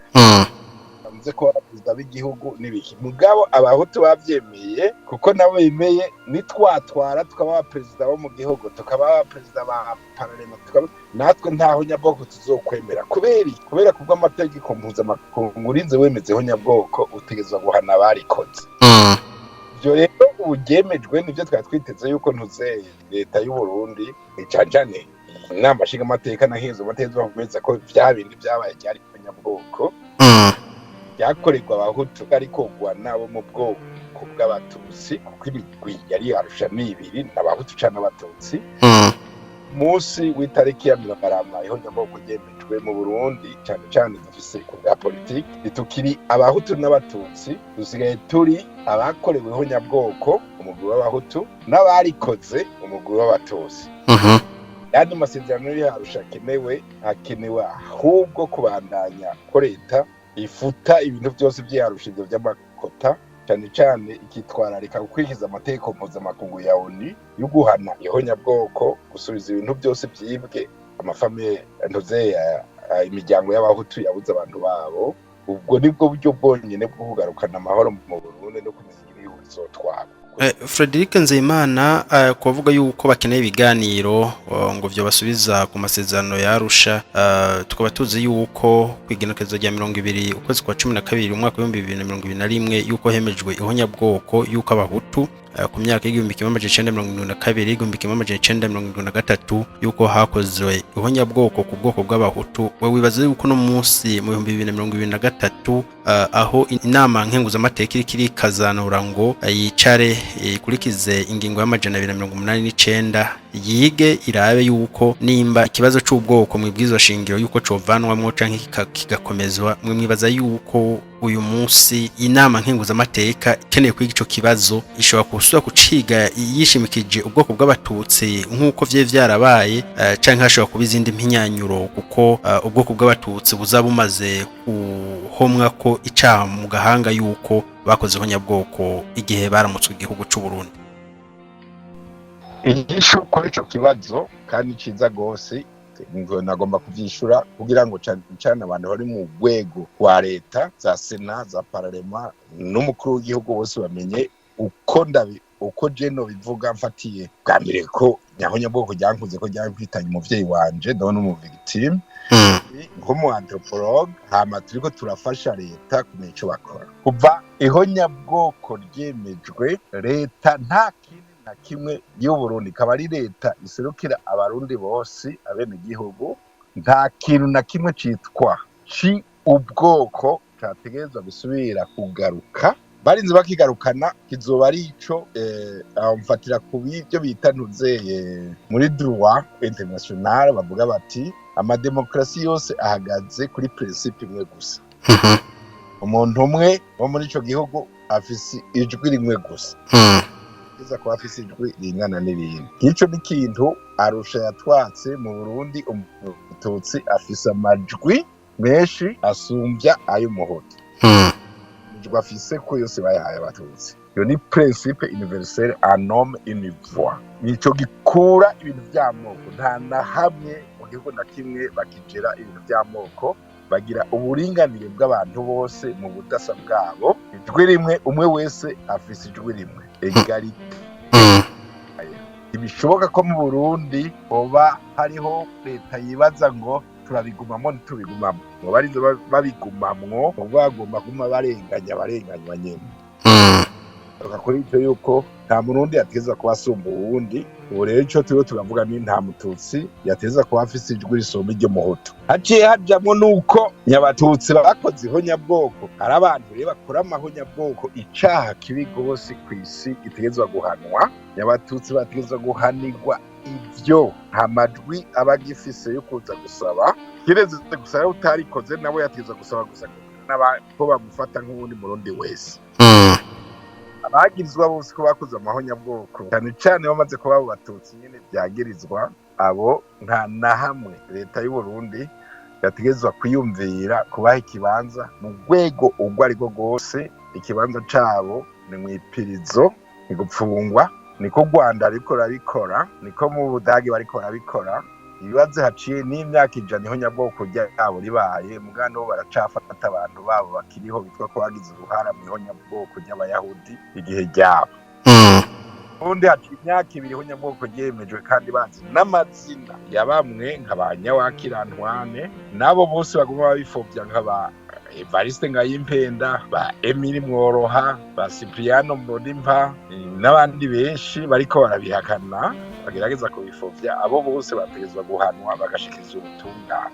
Bameze ko perezida b'igihugu n'ibiki mugabo abahutu bavyemeye kuko nabo bemeye nitwatwara tukaba perezida wo mu gihugu tukaba perezida ba parlement tukaba natwe ntaho nyabwoko tuzokwemera kubera kubwo amategeko mpuzamakungu urinze wemezeho nyabwoko utegezwa guhana barikoze. Ibyo rero ubyemejwe nivyo twatwiteze yuko ntuze leta y'u Burundi icajane inama nshinga amateka nahizo amateka bakomeza ko vya bindi byabaye cyari nyabwoko yakorerwa abahutu ariko gwa nabo mu bwoko bw'abatutsi kuko imigwi yari Arusha n'ibiri n'abahutu cyane abatutsi. munsi w'itariki ya Miramarama ihonyabwoko ryemejwe mu Burundi cyane cyane dufise ku bwa politiki bitukiri abahutu n'abatutsi dusigaye turi abakorewe ihonyabwoko umugwi w'abahutu n'abarikoze umugwi w'abatutsi. Yandi masezerano yari Arusha hakenewe ahubwo kubandanya ko leta ifuta ibintu byose by'Arusha by'amakota cyane cyane ikitwararika gukurikiza amategeko mpuzamakungu ya ONU yo guhana ihonyabwoko, gusubiza ibintu byose byibwe amafamiye ntuze imiryango y'abahutu yabuze abantu babo. Ubwo nibwo buryo bwonyine bwo kugarukana amahoro mu Burundi no kumenya igihugu bizotwara. Frederic Nzeyimana kuvuga yuko bakeneye ibiganiro ngo byo basubiza ku masezerano ya Arusha, tukaba tuzi yuko kwigenekezo rya 20 ukwezi kwa 12 umwaka wa 2021 yuko hemejwe ihonyabwoko yuko abahutu ku myaka y'igihumbi kimwe amajana icenda mirongo irindwi na kabiri igihumbi kimwe amajana icenda mirongo irindwi na gatatu yuko hakozwe ihonyabwoko ku bwoko bw'abahutu. Wewe wibaza yuko no munsi mu 2023 aho inama nkenguzamateka irikiri kazanura ngo yicare ikurikize ingingo y'amajana 289 yige irabe yuko nimba ikibazo cy'ubwoko mu bwizo shingiro yuko covanwamwo canke kigakomezwa. Mwe mwibaza yuko uyu munsi inama nkenguzamateka ikeneye kwiga ico kibazo ishobora kusubira kuciga yishimikije ubwoko bw'abatutsi nk'uko vyarabaye canke hashobora kuba izindi mpinyanyuro kuko ubwoko bw'abatutsi buzaba bumaze kuhomwa ko icaha mu gahanga yuko bakoze ihonyabwoko igihe baramutswe igihugu c'u Burundi? Igisho kuri ico kibazo kandi ciza gose ngo nagomba kuvyishura kugira ngo cyane abantu bari mu rwego rwa leta za Sena za Parlement n'umukuru w'igihugu bose bamenye uko jeno bivuga mfatiye bwa mbere ko nyahonyabwoko ryankuze ko ryankwitanye umuvyeyi wanje ndabona umu victime nk'umu anthropologue hama turiko turafasha leta kumenya ico bakora. Kuva ihonyabwoko ryemejwe leta nta na kimwe y'u Burundi kaba ari leta iserukira abarundi bose abene gihugu, nta kintu na kimwe citwa ubwoko cyategerezwa gusubira kugaruka. Barinze bakigarukana kizoba ari ico mfatira ku byo bita ntuzeye muri droit international bavuga bati amademokrasi yose ahagaze kuri principe imwe gusa. Umuntu umwe wo muri ico gihugu afise ijwi rimwe gusa kiza kwa afise ijwi ringana n'ibindi. Ico ni kintu Arusha yatwatse mu Burundi, umututsi afise amajwi menshi asumbya ay'umuhutu. Ijwi afise ko yose bayahaye abatutsi. Iyo ni principe universelle un homme une voix. Nico gikura ibintu by'amoko. Nta na hamwe mu gihugu na kimwe bakigera ibintu by'amoko, bagira uburinganire bw'abantu bose mu budasa bwabo. Ijwi rimwe, umwe wese afise ijwi rimwe. Egalite. Ibishoboka ko mu Burundi oba hariho leta yibaza ngo turabigumamo ntitubigumamo, ngo barize babigumamwo ngo bagomba kuma barenganywa nyene. Kuri icyo yuko nta Murundi yateza kuba asumba uwundi. Ubu rero icyo turiho turavuga ni nta mututsi yateza kuba afise ijwi risumba iry'umuhutu. Haciye hajamwo nuko nyabatutsi bakoze ihonyabwoko, hari abantu rero bakora amahonyabwoko, icaha kibi gose kw'isi gitegerezwa guhanwa. Nyabatutsi bategerezwa guhanirwa ivyo nta majwi aba agifise yo kuza gusaba, kireze gusaba utarikoze nawe yategerezwa gusaba gusa ko bamufata nk'uwundi Murundi wese. Abagirizwa bose ko bakoze amahonyabwoko cyane cyane bamaze kuba abo batutsi nyine byagirizwa, abo nta na hamwe leta y'u Burundi yategezwa kwiyumvira kubaha ikibanza mu rwego ubwo ariko rwose. Ikibanza cabo ni mw'ipirizo, ni gupfungwa. Niko Rwanda ariko rabikora, niko mu Budagi bariko barabikora. Ibibazo haciye n'imyaka 100 ihonyabwoko ryabo ribaye, mugano baracafata abantu babo bakiriho bitwa ko bagize uruhara mu ihonyabwoko ry'abayahudi igihe ryabo. Ubundi haciye imyaka 2 ihonyabwoko ryemejwe kandi bazi n'amazina ya bamwe nk'abanyawakirantwane, nabo bose baguma babifobya nk'aba Evariste Ngayimpenda, ba Emile Mworoha, ba Cipriano Mbonimpa n'abandi benshi bariko barabihakana bagerageza kubifovya. Abo bose bategezwa guhanwa bagashikiriza ubutungane.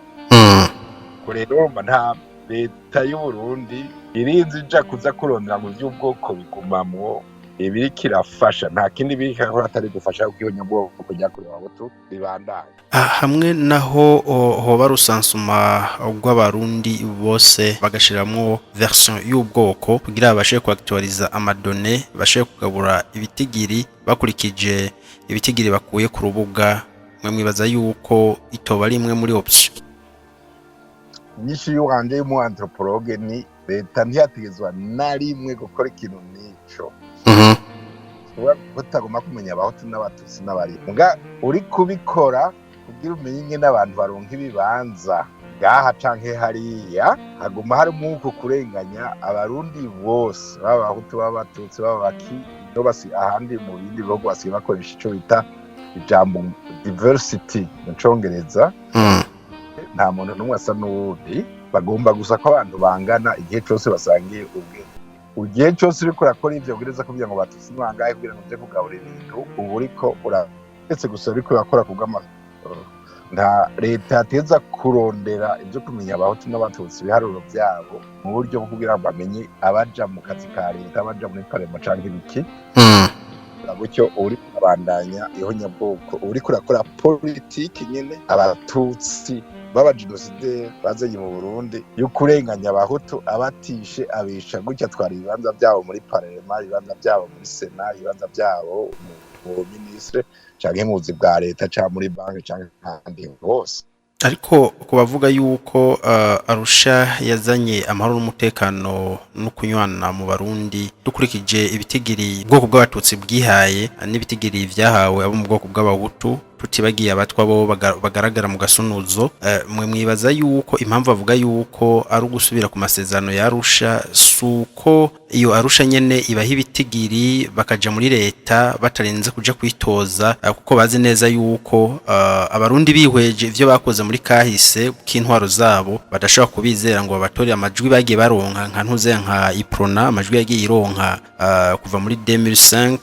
Rero nta leta y'u Burundi irinzi ija kuza kurondera mu by'ubwoko bigumamwo ibiri kirafasha nta kindi biriko atari gufasha kuko ihonyabwoko ryakorewe abahutu ribandanya. hamwe naho hoba rusansuma rw'abarundi bose bagashiramwo version y'ubwoko kugira babashe kuaktualiza amadone bashe kugabura ibitigiri bakurikije ibitigiri bakuye ku rubuga. Mwe mwibaza yuko itoba ari imwe muri option? Nyinshi y'uwanje y'umu anthropologue ni leta ntiyategezwa na rimwe gukora ikintu nico utagomba kumenya abahutu n'abatutsi n'abari nga uri kubikora kugira umenye ingene abantu baronka ibibanza ngaha canke hariya haguma harimo uko kurenganya abarundi bose baba abahutu b'abatutsi baba baki no basi ahandi mu bindi bihugu basigaye bakoresha ico bita ijambo diversity mu Congereza. Nta muntu n'umwe asa n'uwundi, bagomba gusa ko abantu bangana igihe cyose basangiye ubwenge. Ugiye cyose uriko urakora ivyo ubwiriza kugira ngo batutsi bangahe kugira ngo uje kugabura ibintu ubu uriko uretse gusa uriko urakora kubw'ama nta leta yateza kurondera ibyo kumenya abahutu n'abatutsi ibiharuro byabo mu buryo bwo kugira ngo bamenye abaja mu kazi ka leta abaja muri parema canke ibiki. Gutyo uri kubandanya ihonyabwoko uri kurakora politiki nyene abatutsi baba genocide bazanye mu Burundi yo kurenganya abahutu abatishe abisha gutya twari ibibanza byabo muri parlement ibibanza byabo muri sena ibibanza byabo mu ministre canke mu buzi bwa leta canke muri banki canke kandi hose. Ariko kubavuga yuko Arusha yazanye amahoro n'umutekano no kunywana mu Barundi dukurikije ibitigiri bwoko bw'abatutsi bwihaye n'ibitigiri vyahawe abo mu bwoko bw'abahutu tutibagiye abatwa bo bagaragara mu gasunuzo. Mwe mwibaza yuko impamvu avuga yuko ari ugusubira ku masezerano ya Arusha suko iyo Arusha nyene ibaha ibitigiri bakaja muri leta batarenze kuja kwitoza kuko bazi neza yuko abarundi bihweje ivyo bakoze muri kahise k'intwaro zabo badashobora kubizera ngo babatore amajwi bagiye baronka nka ntuze nka Iprona amajwi yagiye ironka kuva muri 2005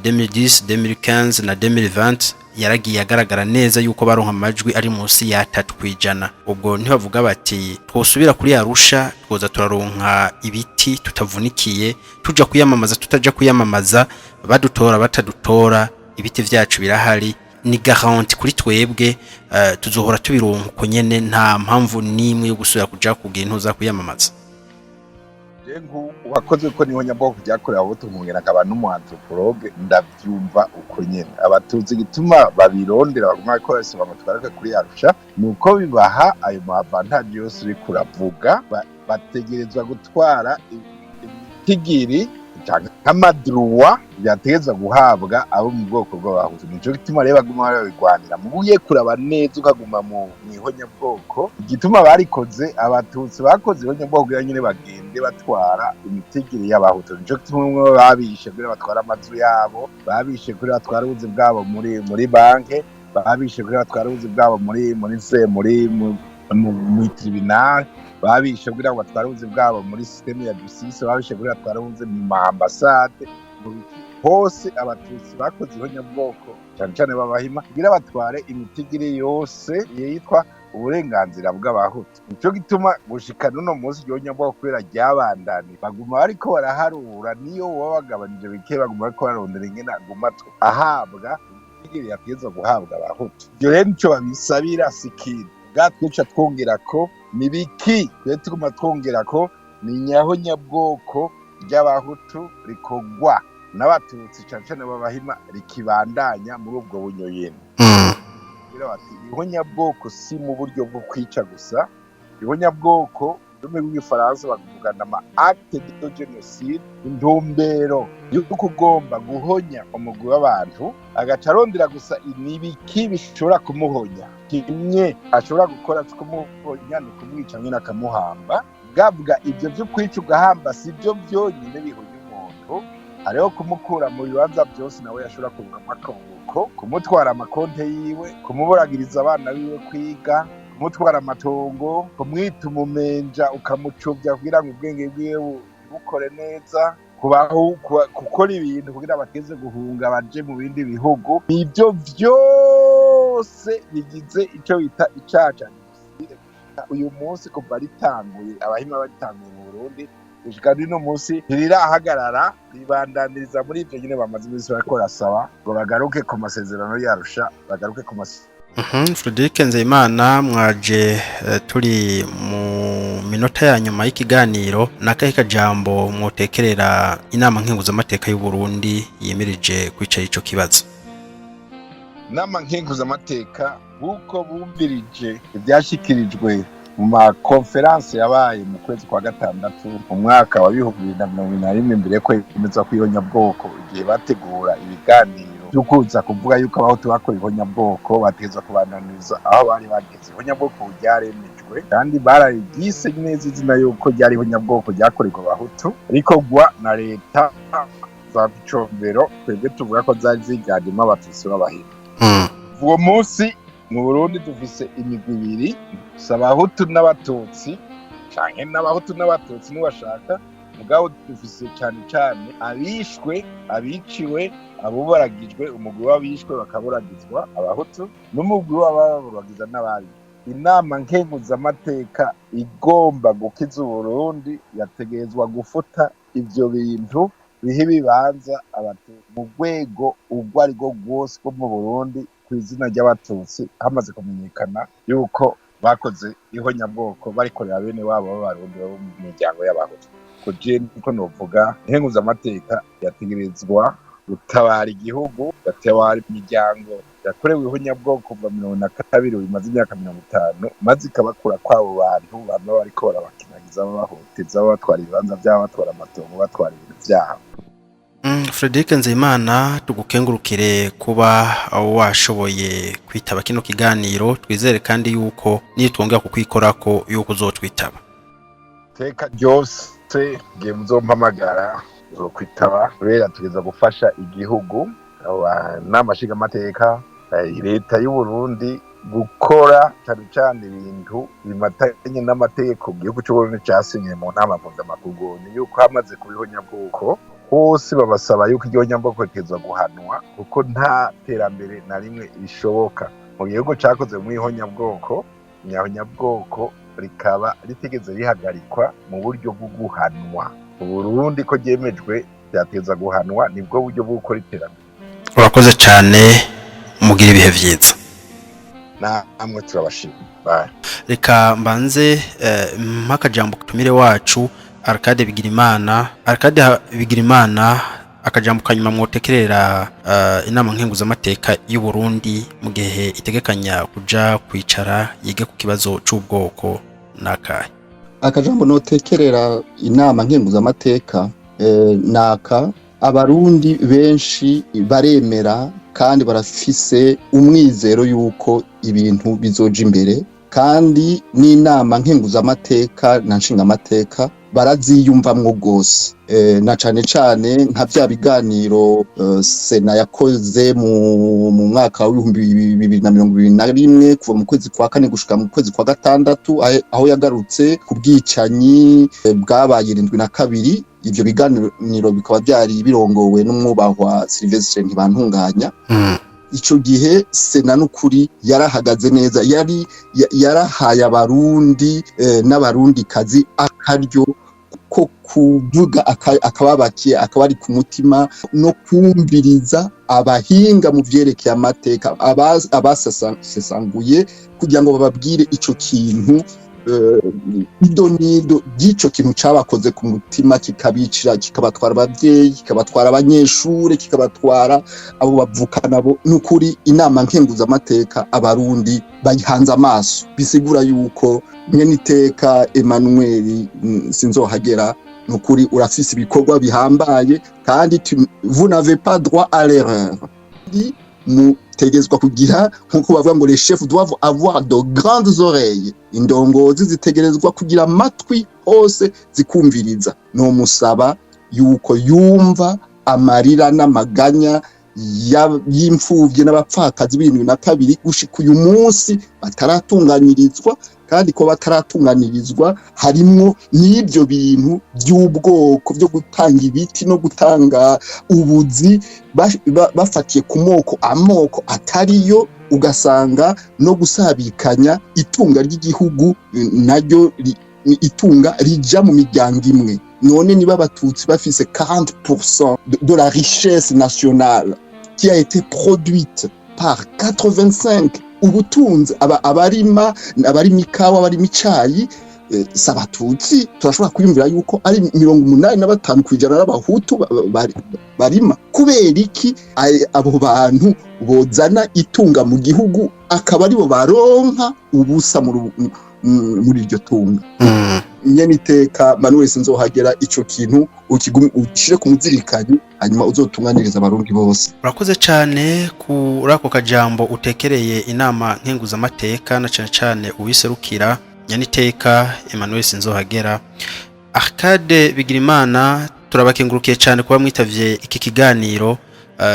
2010 2015 na 2020 yaragiye agaragara neza yuko baronka amajwi ari munsi ya 3%. Ubwo ntibavuga bati twosubira kuri Arusha twoza turaronka ibiti tutavunikiye tuja kuyamamaza tutaja kuyamamaza badutora batadutora ibiti vyacu birahari ni garanti kuri twebwe tuzohora tubironka uko nyene nta mpamvu nimwe yo gusubira kuja kugira intuza kuyamamaza. Jengu wakoze ko niho nyabwoko ryakorewe abo tumungena akaba n'umuanthropologue ndavyumva uko nyene abatutsi gituma babirondera baguma ko bose bamutwaraka kuri Arusha nuko bibaha ayo avantage yose uri kuravuga bategerezwa gutwara itigiri nk'amadruwa byategeza guhabwa abo mu bwoko bw'abahutu. Nico gituma rero baguma babigwanira mu buye kuraba neza ukaguma mu ihonyabwoko igituma barikoze abatutsi bakoze ihonyabwoko nyine bagende batwara imitigiri y'abahutu. Nico gituma babishe kuri batwara amazu yabo babishe kuri batwara ubuzi bwabo muri banke babishe kuri batwara ubuzi bwabo muri tribunal babishe kugira ngo batware ubuzi bwabo muri systeme ya justice babishe kugira batware ubuzi mu ambassade hose abatutsi bakoze ihonyabwoko cyane babahima kugira batware imitigiri yose yitwa uburenganzira bw'abahutu. Nico gituma gushika no munsi ihonyabwoko kubera ryabandani baguma ariko baraharura niyo wabagabanije bike baguma ariko barondera ingena gumatwa ahabwa imitigiri yategeza guhabwa abahutu. Iyo rero nico babisabira sikiri gatwica twongera ko nibiki tuguma twongera ko ni nyahonyabwoko ry'abahutu rikogwa n'abatutsi cyane babahima rikibandanya muri ubwo bunyoyene. Bati ihonyabwoko si mu buryo bwo kwica gusa ihonyabwoko rumwe rw'ifaransa bakuvugana ama acte de génocide intumbero yo kugomba guhonya umugwi w'abantu agacarondera gusa inibiki bishobora kumuhonya kimwe ashobora gukora kumuhonya no kumwica nyine akamuhamba gavuga ibyo byo kwica ugahamba si byo byonyine bihonya umuntu ariho kumukura mu bibanza byose nawe yashobora kuvugamo akabuko kumutwara amakonte yiwe kumuburagiriza abana biwe kwiga kumutwara amatongo kumwita umumenja ukamucubya kugira ngo ubwenge bwiwe bukore neza kubaho gukora ibintu kugira bateze guhunga baje mu bindi bihugu. Ibyo byose bigize icyo bita icaca uyu munsi kuva ritanguye abahima batanguye mu Burundi gushika n'uno munsi ntirirahagarara, ribandaniriza muri ivyo nyene bamaze iminsi bariko barasaba ngo bagaruke ku masezerano y'Arusha, bagaruke ku Frederic Nzeyimana, mwaje turi mu minota ya nyuma y'ikiganiro, nakahe kajambo mwotekerera inama nkenguzamateka y'u Burundi yemereje kwicara ico kibazo? Inama nkenguzamateka uko bumvirije ibyashyikirijwe mu makonferanse yabaye mu kwezi kwa gatandatu mu mwaka wa 2021 mbere ko ikomeza kwihonyabwoko, igihe bategura ibiganiro byo kuza kuvuga yuko abahutu bakora ihonyabwoko bategezwa kubananiza aho bari bageze. Ihonyabwoko ryaremejwe kandi bararigise neza izina yuko ryari ihonyabwoko ryakorerwa abahutu, ariko gwa na leta za Bicombero, twebwe tuvuga ko zari ziganjemo abatutsi b'abahindu. Uwo munsi mu Burundi dufise imigwi ibiri, abahutu n'abatutsi, canke n'abahutu n'abatutsi niwashaka, mugabo dufise cyane abishwe, abiciwe, abubaragijwe. Umugwi w'abishwe bakaburagizwa abahutu, n'umugwi w'ababuragiza n'abari. Inama nkenguzamateka igomba gukiza Burundi yategezwa gufuta ivyo bintu bihe bibanza abatutsi mu rwego ubwo ari bwo bwose bwo mu Burundi ku izina ry'abatutsi, hamaze kumenyekana yuko bakoze ihonyabwoko barikorera bene wabo b'abarundi bo mu miryango y'abahutu. Kuje niko novuga nkenguzamateka yategerezwa gutabara igihugu, gatabara imiryango yakorewe ihonyabwoko kuva 1992 bimaze imyaka 50, maze ikabakura kwabo bantu baba bariko barabakinagiza babahoteza, batwara ibibanza byabo, batwara amatongo, batwara ibintu byabo. Frederic Nzeyimana, tugukengurukire kuba washoboye kwitaba kino kiganiro. Twizere kandi yuko nitwongera kukwikorako yuko uzotwitaba. Teka ryose ngiye muzompamagara kwitaba, kubera tugeza gufasha igihugu, n'amashiga amateka, leta y'u Burundi gukora cyane ibintu bimatanye n'amategeko igihugu cy'u Burundi cyasinye mu nama mpuzamakungu, yuko hamaze kubihonyabwoko hose babasaba yuko igihonyabwoko kitezwa guhanwa, kuko nta terambere na rimwe rishoboka mu gihugu cyakoze mu ihonyabwoko. Ihonyabwoko rikaba ritegeze rihagarikwa mu buryo bwo guhanwa. Mu Burundi ko ryemejwe byateza guhanwa, nibwo buryo bwo gukora iterambere. Urakoze cyane, mugira ibihe byiza. Namwe turabashimira. Reka mbanze mpakajambo kutumire wacu Arcade Bigirimana, akajambo kanyuma mwotekerera inama nkenguzamateka y'u Burundi mu gihe itegekanya kuja kwicara yige ku kibazo c'ubwoko nakahe? Akajambo notekerera inama nkenguzamateka naka abarundi benshi baremera kandi barafise umwizero yuko ibintu bizoja imbere, kandi n'inama nkenguzamateka na nshingamateka baraziyumvamwo gose, na cane nka vya biganiro Sena yakoze mu mwaka wa 2021 kuva mu kwezi kwa kane gushika mu kwezi kwa gatandatu, aho yagarutse ku bwicanyi bwabaye 72. Ivyo biganiro bikaba byari birongowe n'umwubahwa Sylvestre Ntibantunganya. Ico gihe Sena n'ukuri yarahagaze neza, yarahaye abarundi n'abarundi kazi akaryo ko kuvuga akababakiye, akabari ku mutima, no kumviriza abahinga mu vyerekeye amateka, abasesanguye kugira ngo bababwire ico kintu idonido gico kintu cabakoze ku mutima, kikabicira, kikabatwara abavyeyi, kikabatwara abanyeshure, kikabatwara abo bavukana bo. Nukuri inama nkenguzamateka abarundi bayihanze amaso, bisigura yuko nyeniteka Emmanuel Sinzohagera nukuri urafise ibikorwa bihambaye, kandi vous n'avez pas droit à l'erreur. Mutegezwa kugira nkuko bavuga ngo les chefs doivent avoir de grandes oreilles, indongozi zitegerezwa kugira amatwi hose zikumviriza. No musaba yuko yumva amarira n'amaganya y'imfuvye n'abapfakazi b'72 gushika uyu munsi bataratunganirizwa, kandi ko bataratunganirizwa harimwo n'ibyo bintu by'ubwoko byo gutanga ibiti no gutanga ubuzi bafatiye ku amoko atariyo, ugasanga no gusabikanya itunga ry'igihugu naryo itunga rija mu miryango imwe. none niba abatutsi bafise 40% de la richesse nationale qui a été produite par 85 ubutunzi abarima ikawa abarima icayi sabatutsi turashobora kwiyumvira yuko ari 85% kwijana n'abahutu barima kubera iki abo bantu bozana itunga mu gihugu akaba aribo baronka ubusa muri iryo tunga nyene iteka Manuel sinzohagera ico kintu ukishire ku muzirikanyi hanyuma uzotunganiriza abarundi bose. Urakoze cyane kuri ako kajambo utekereye inama nkenguza amateka na cyane uwiserukira nyene iteka Emmanuel Sinzohagera. Arcade Bigirimana turabakengurukiye cyane kuba mwitavye iki kiganiro,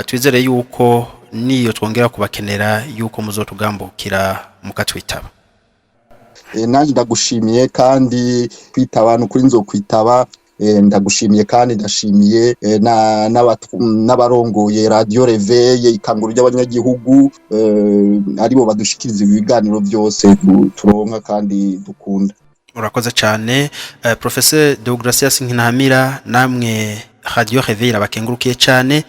twizere yuko niyo twongera kubakenera yuko muzotugambukira mukatwitaba. Nanje ndagushimiye kandi kwitaba n'ukuri nzokwitaba, ndagushimiye kandi ndashimiye n'abarongoye Radio Reveil ikanguru ry'abanyagihugu aribo badushikiriza ibiganiro byose turonka kandi dukunda. Urakoze cyane Professeur Deogracias Nkinamira, namwe Radio Reveil abakengurukiye cyane,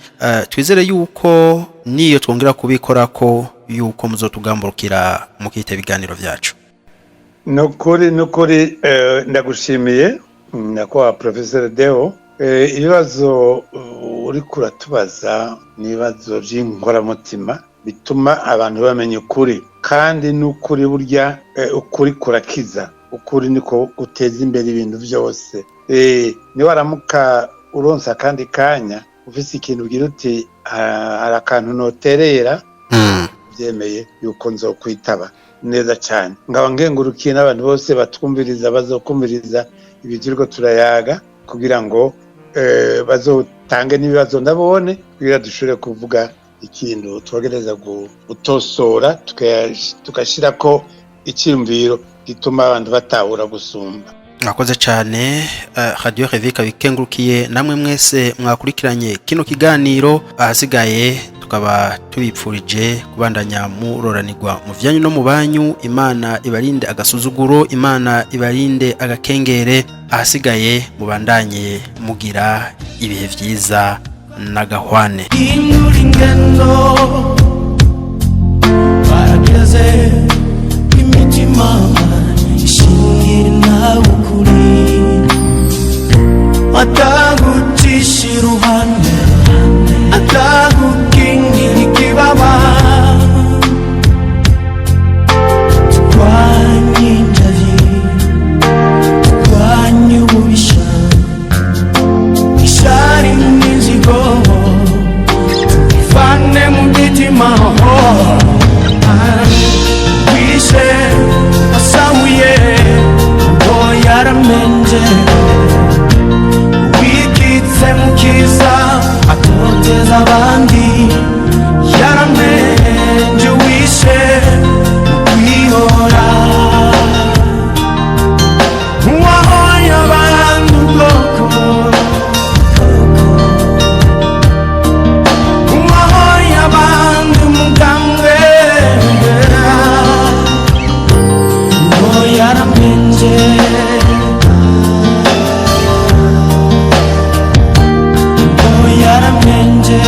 twizere yuko niyo twongera kubikora ko yuko muzotugamburukira mukite ibiganiro byacu. Nukuri ndagushimiye nakwa Professor Deo, ibibazo uri kuratubaza nibazo by'inkoramutima bituma abantu bamenya ukuri, kandi n'ukuri burya ukuri kurakiza, ukuri niko guteza imbere ibintu byose. Ni waramuka uronsa kandi kanya ufise ikintu ugira uti hari akantu noterera byemeye yuko nzokwitaba neza cyane. Ngaba ngengurukiye n'abantu bose batwumviriza bazokumviriza ibijirgo turayaga kugira ngo bazotange n'ibibazo ndabone kugira dushobore kuvuga ikintu twogereza gutosora tukashira ko icyumviro gituma abantu batahura gusumba. Mwakoze cyane Radio Reveil kabikengurukiye namwe mwese mwakurikiranye kino kiganiro, ahasigaye tukaba tubipfurije kubandanya muroranirwa mu vyanyu no mu banyu. Imana ibarinde agasuzuguro, Imana ibarinde agakengere, ahasigaye mubandanye mugira ibihe vyiza nagahwane. Ingendo barageze imitima ishingirina ukuri atagucisha iruhande atagukingira ikibaba twanyinjaye twanyububisha ishari n'inzigo ivane mu mitima wishe asamuye ngo yaramenje wikitse mukiza atoteza abandi yaramenje wishe kwihora wahoye abandi ubwoko wahoye abandi umugambwe ngo yaramenje yaramenje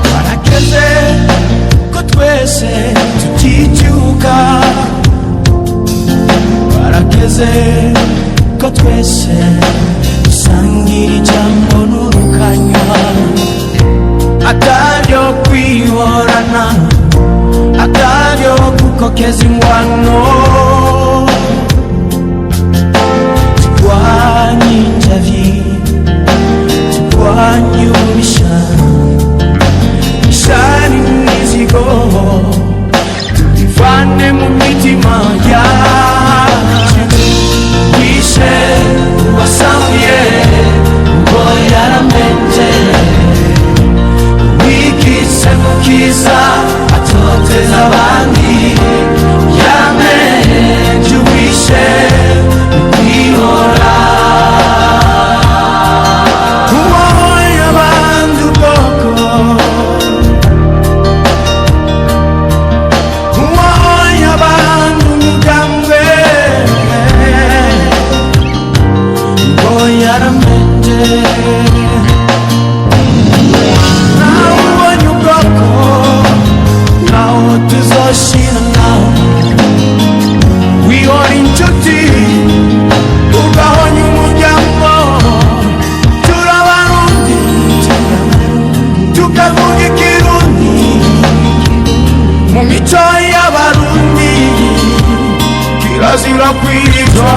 barakeze ko twese tuticyuka, barakeze ko twese dusangira ijambo n'urukanywa ataryo kwihorana ataryo gukokeza ingwano twanyinjavi twanyubisha ishari n'inzigo bivane mu mitima yacu wishe wasamuye ngo yaramenje wikise mukiza atoteza abandi yaramenje urakwitwa